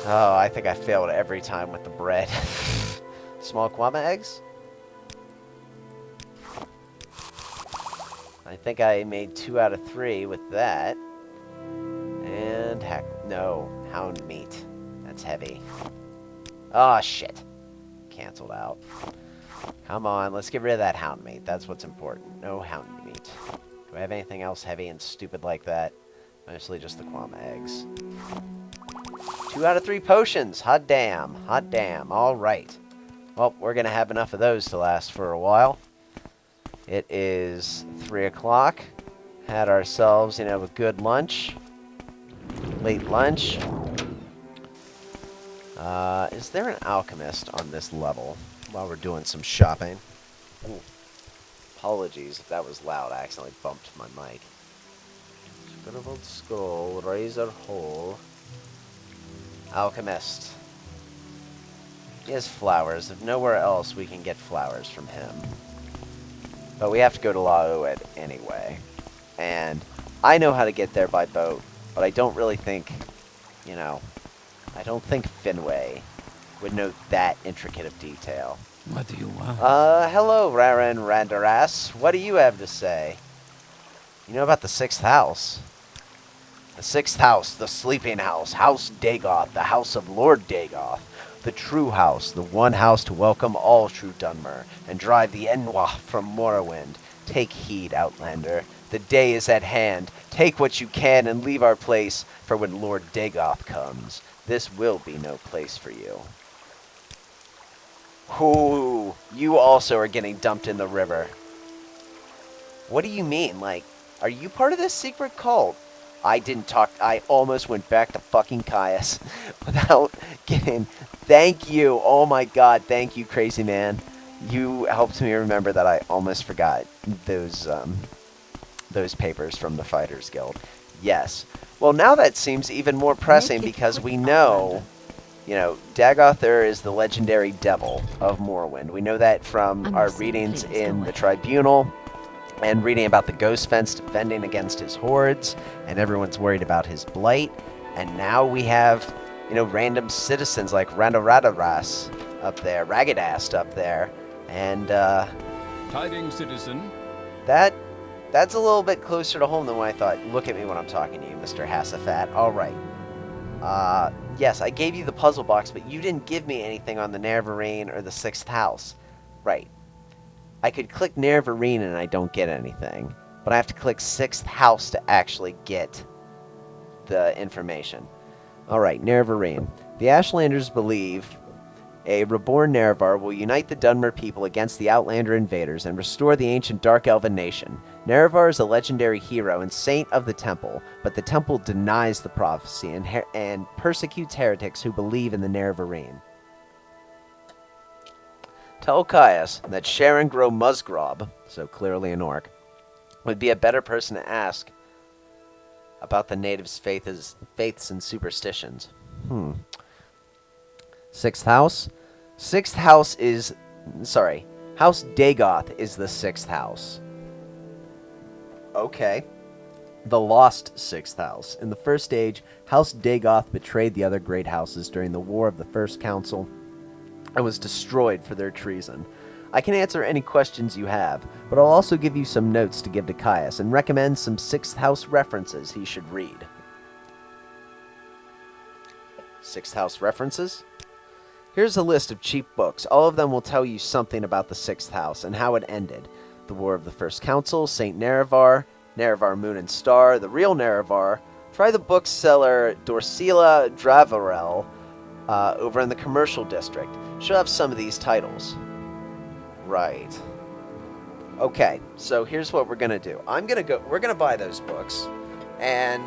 Oh, I think I failed every time with the bread. Small kwama eggs? I think I made 2 out of 3 with that. And heck, no. Hound meat. That's heavy. Oh, shit. Canceled out. Come on, let's get rid of that hound meat. That's what's important. No hound meat. Do I have anything else heavy and stupid like that? Mostly just the kwama eggs. 2 out of 3 potions. Hot damn. Hot damn. All right. Well, we're going to have enough of those to last for a while. It is 3 o'clock. Had ourselves, you know, a good lunch. Late lunch. Is there an alchemist on this level while we're doing some shopping? Ooh. Apologies if that was loud. I accidentally bumped my mic. Scribbled skull, razor hole. Alchemist. He has flowers. If nowhere else we can get flowers from him. But we have to go to Laoed anyway. And I know how to get there by boat, but I don't really think, you know, I don't think Finway would know that intricate of detail. What do you want? Hello, Raren Randaras. What do you have to say? You know about the 6th house? The 6th house, the sleeping house, House Dagoth, the house of Lord Dagoth. The true house, the one house to welcome all true Dunmer, and drive the Enwa from Morrowind. Take heed, Outlander. The day is at hand. Take what you can and leave our place, for when Lord Dagoth comes, this will be no place for you. Ooh, you also are getting dumped in the river. What do you mean? Like, are you part of this secret cult? I didn't talk. I almost went back to fucking Caius without getting. Thank you. Oh my god. Thank you, crazy man. You helped me remember that I almost forgot those papers from the Fighters Guild. Yes. Well, now that seems even more pressing because we know, you know, Dagother is the legendary devil of Morrowind. We know that from our readings in the Tribunal and reading about the Ghost Fence defending against his hordes, and everyone's worried about his blight. And now we have, you know, random citizens like Randaradaras up there, Raggedast up there, and Tidings, citizen. that's a little bit closer to home than what I thought. Look at me when I'm talking to you, Mr. Hassafat. All right. Yes, I gave you the puzzle box, but you didn't give me anything on the Nerevarine or the 6th house. Right. I could click Nerevarine and I don't get anything, but I have to click 6th house to actually get the information. All right, Nerevarine. The Ashlanders believe a reborn Nerevar will unite the Dunmer people against the Outlander invaders and restore the ancient Dark Elven nation. Nerevar is a legendary hero and saint of the Temple, but the Temple denies the prophecy and persecutes heretics who believe in the Nerevarine. Tell Caius that Sharon Grow Musgrob, so clearly an orc, would be a better person to ask about the natives' faiths and superstitions. 6th house? 6th house is... Sorry. House Dagoth is the 6th house. Okay. The Lost Sixth House. In the first age, House Dagoth betrayed the other great houses during the War of the First Council and was destroyed for their treason. I can answer any questions you have, but I'll also give you some notes to give to Caius and recommend some Sixth House references he should read. Sixth House references? Here's a list of cheap books. All of them will tell you something about the Sixth House and how it ended. The War of the First Council, St. Nerevar, Nerevar Moon and Star, The Real Nerevar. Try the bookseller Dorsila Dravarel over in the Commercial District. She'll have some of these titles. Right. Okay, so here's what we're going to do. We're going to buy those books, and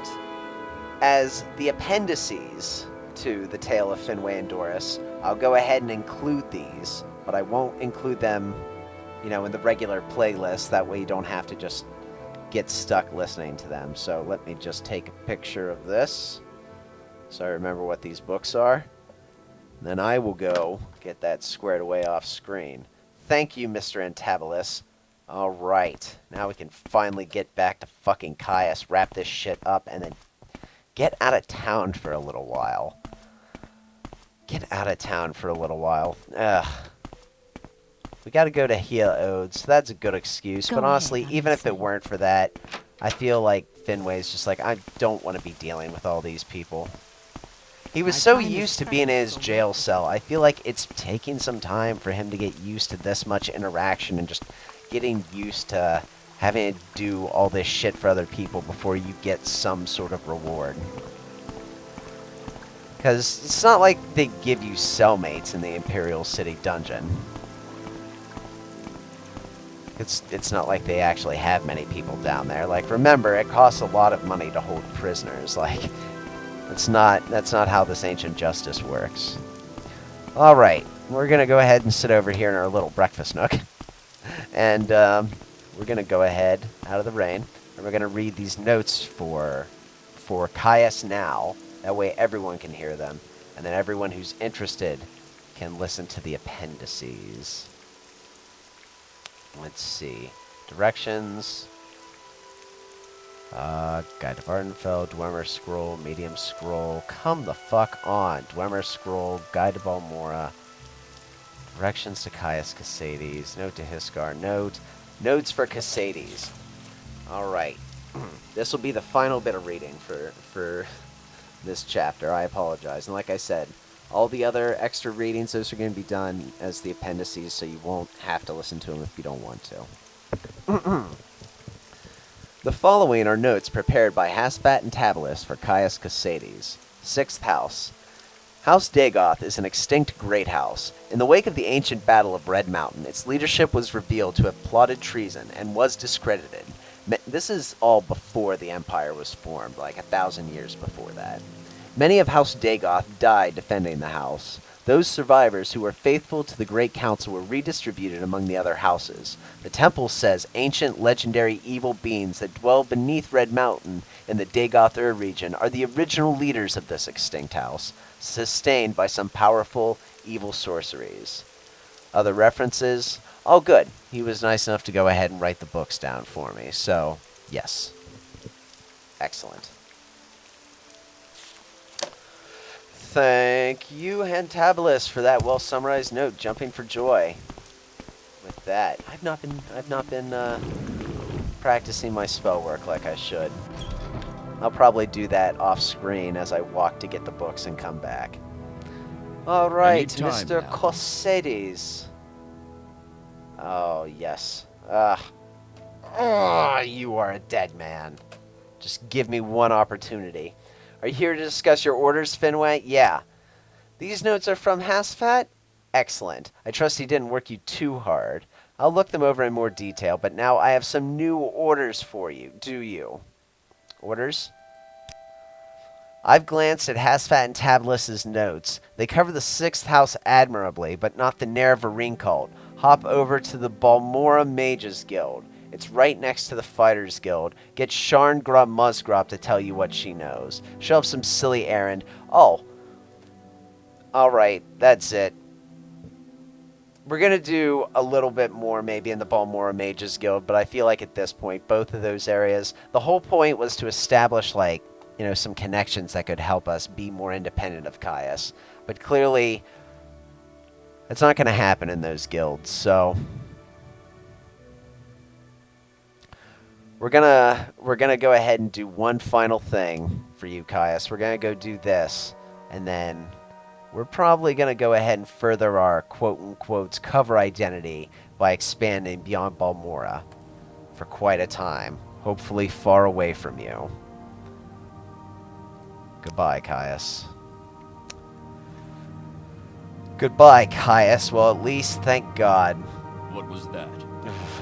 as the appendices to the Tale of Finwë and Doris, I'll go ahead and include these, but I won't include them, in the regular playlist. That way you don't have to just get stuck listening to them. So let me just take a picture of this so I remember what these books are. Then I will go get that squared away off screen. Thank you, Mr. Antabolus. Alright, now we can finally get back to fucking Caius, wrap this shit up, and then get out of town for a little while. Ugh. We gotta go to Hia Ode, so that's a good excuse. But honestly, even if it weren't for that, I feel like Finwë's just like, I don't want to be dealing with all these people. He was so used to being in his jail cell. I feel like it's taking some time for him to get used to this much interaction and just getting used to having to do all this shit for other people before you get some sort of reward. Because it's not like they give you cellmates in the Imperial City dungeon. It's not like they actually have many people down there. Like, remember, it costs a lot of money to hold prisoners. Like, that's not how this ancient justice works. Alright, we're going to go ahead and sit over here in our little breakfast nook. And we're going to go ahead out of the rain. And we're going to read these notes for Caius now. That way everyone can hear them. And then everyone who's interested can listen to the appendices. Let's see. Directions. Guide to Vardenfell, Dwemer Scroll, Medium Scroll. Come the fuck on. Dwemer Scroll, Guide to Balmora. Directions to Caius Casades. Note to Hiscar. Notes for Casades. Alright. This will be the final bit of reading for this chapter. I apologize. And like I said, all the other extra readings, those are going to be done as the appendices, so you won't have to listen to them if you don't want to. The following are notes prepared by Haspat and Tabalus for Caius Casades. Sixth House. House Dagoth is an extinct great house. In the wake of the ancient Battle of Red Mountain, its leadership was revealed to have plotted treason and was discredited. This is all before the Empire was formed, like 1,000 years before that. Many of House Dagoth died defending the house. Those survivors who were faithful to the Great Council were redistributed among the other houses. The temple says ancient, legendary, evil beings that dwell beneath Red Mountain in the Dagoth region are the original leaders of this extinct house, sustained by some powerful, evil sorceries. Other references? Oh, good. He was nice enough to go ahead and write the books down for me, so, yes. Excellent. Thank you, Hantabolus, for that well-summarized note. Jumping for joy with that. I've not been practicing my spell work like I should. I'll probably do that off-screen as I walk to get the books and come back. All right, Mr. Casades. Oh, yes. You are a dead man. Just give me one opportunity. Are you here to discuss your orders, Finwë? Yeah. These notes are from Hasfat? Excellent. I trust he didn't work you too hard. I'll look them over in more detail, but now I have some new orders for you. Do you? Orders? I've glanced at Hasfat and Tabalus's notes. They cover the Sixth House admirably, but not the Nerevarine cult. Hop over to the Balmora Mages Guild. It's right next to the Fighters Guild. Get Sharn Grub Musgrop to tell you what she knows. She'll have some silly errand. Oh. Alright, that's it. We're going to do a little bit more maybe in the Balmora Mages Guild, but I feel like at this point, both of those areas, the whole point was to establish, like, you know, some connections that could help us be more independent of Caius. But clearly, it's not going to happen in those guilds, so we're gonna go ahead and do one final thing for you, Caius. We're gonna go do this, and then we're probably gonna go ahead and further our quote-unquote cover identity by expanding beyond Balmora for quite a time, hopefully far away from you. Goodbye, Caius. Goodbye, Caius. Well, at least, thank God. What was that?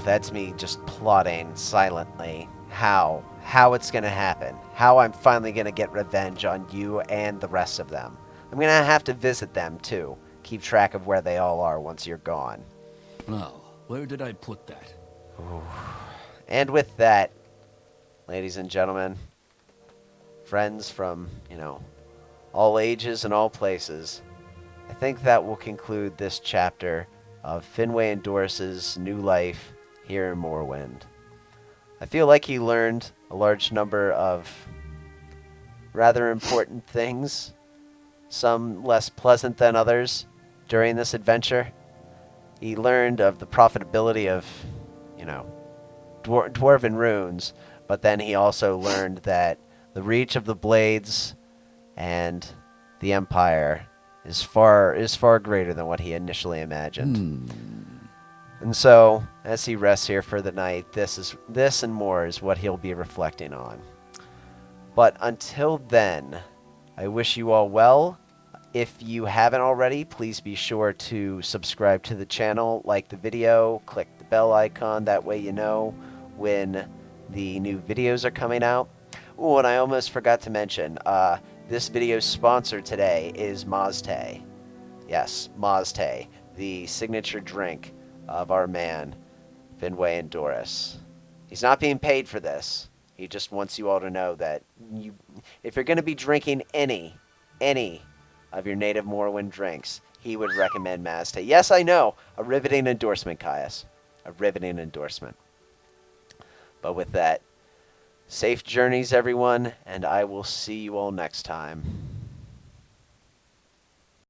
That's me just plotting silently how it's going to happen. How I'm finally going to get revenge on you and the rest of them. I'm going to have to visit them, too. Keep track of where they all are once you're gone. Now, where did I put that? Ooh. And with that, ladies and gentlemen, friends from, you know, all ages and all places, I think that will conclude this chapter of Finwë and Doris's new life here in Morrowind. I feel like he learned a large number of rather important things, some less pleasant than others, during this adventure. He learned of the profitability of, you know, dwarven runes, but then he also learned that the reach of the blades and the Empire is far greater than what he initially imagined. And so, as he rests here for the night, this and more is what he'll be reflecting on. But until then, I wish you all well. If you haven't already, please be sure to subscribe to the channel, like the video, click the bell icon, that way you know when the new videos are coming out. Oh, and I almost forgot to mention, this video's sponsor today is Mazte. Yes, Mazte, the signature drink of our man, Finwë and Doris. He's not being paid for this. He just wants you all to know that if you're going to be drinking any of your native Morrowind drinks, he would recommend Mazte. Yes, I know, a riveting endorsement, Caius. A riveting endorsement. But with that, safe journeys, everyone, and I will see you all next time.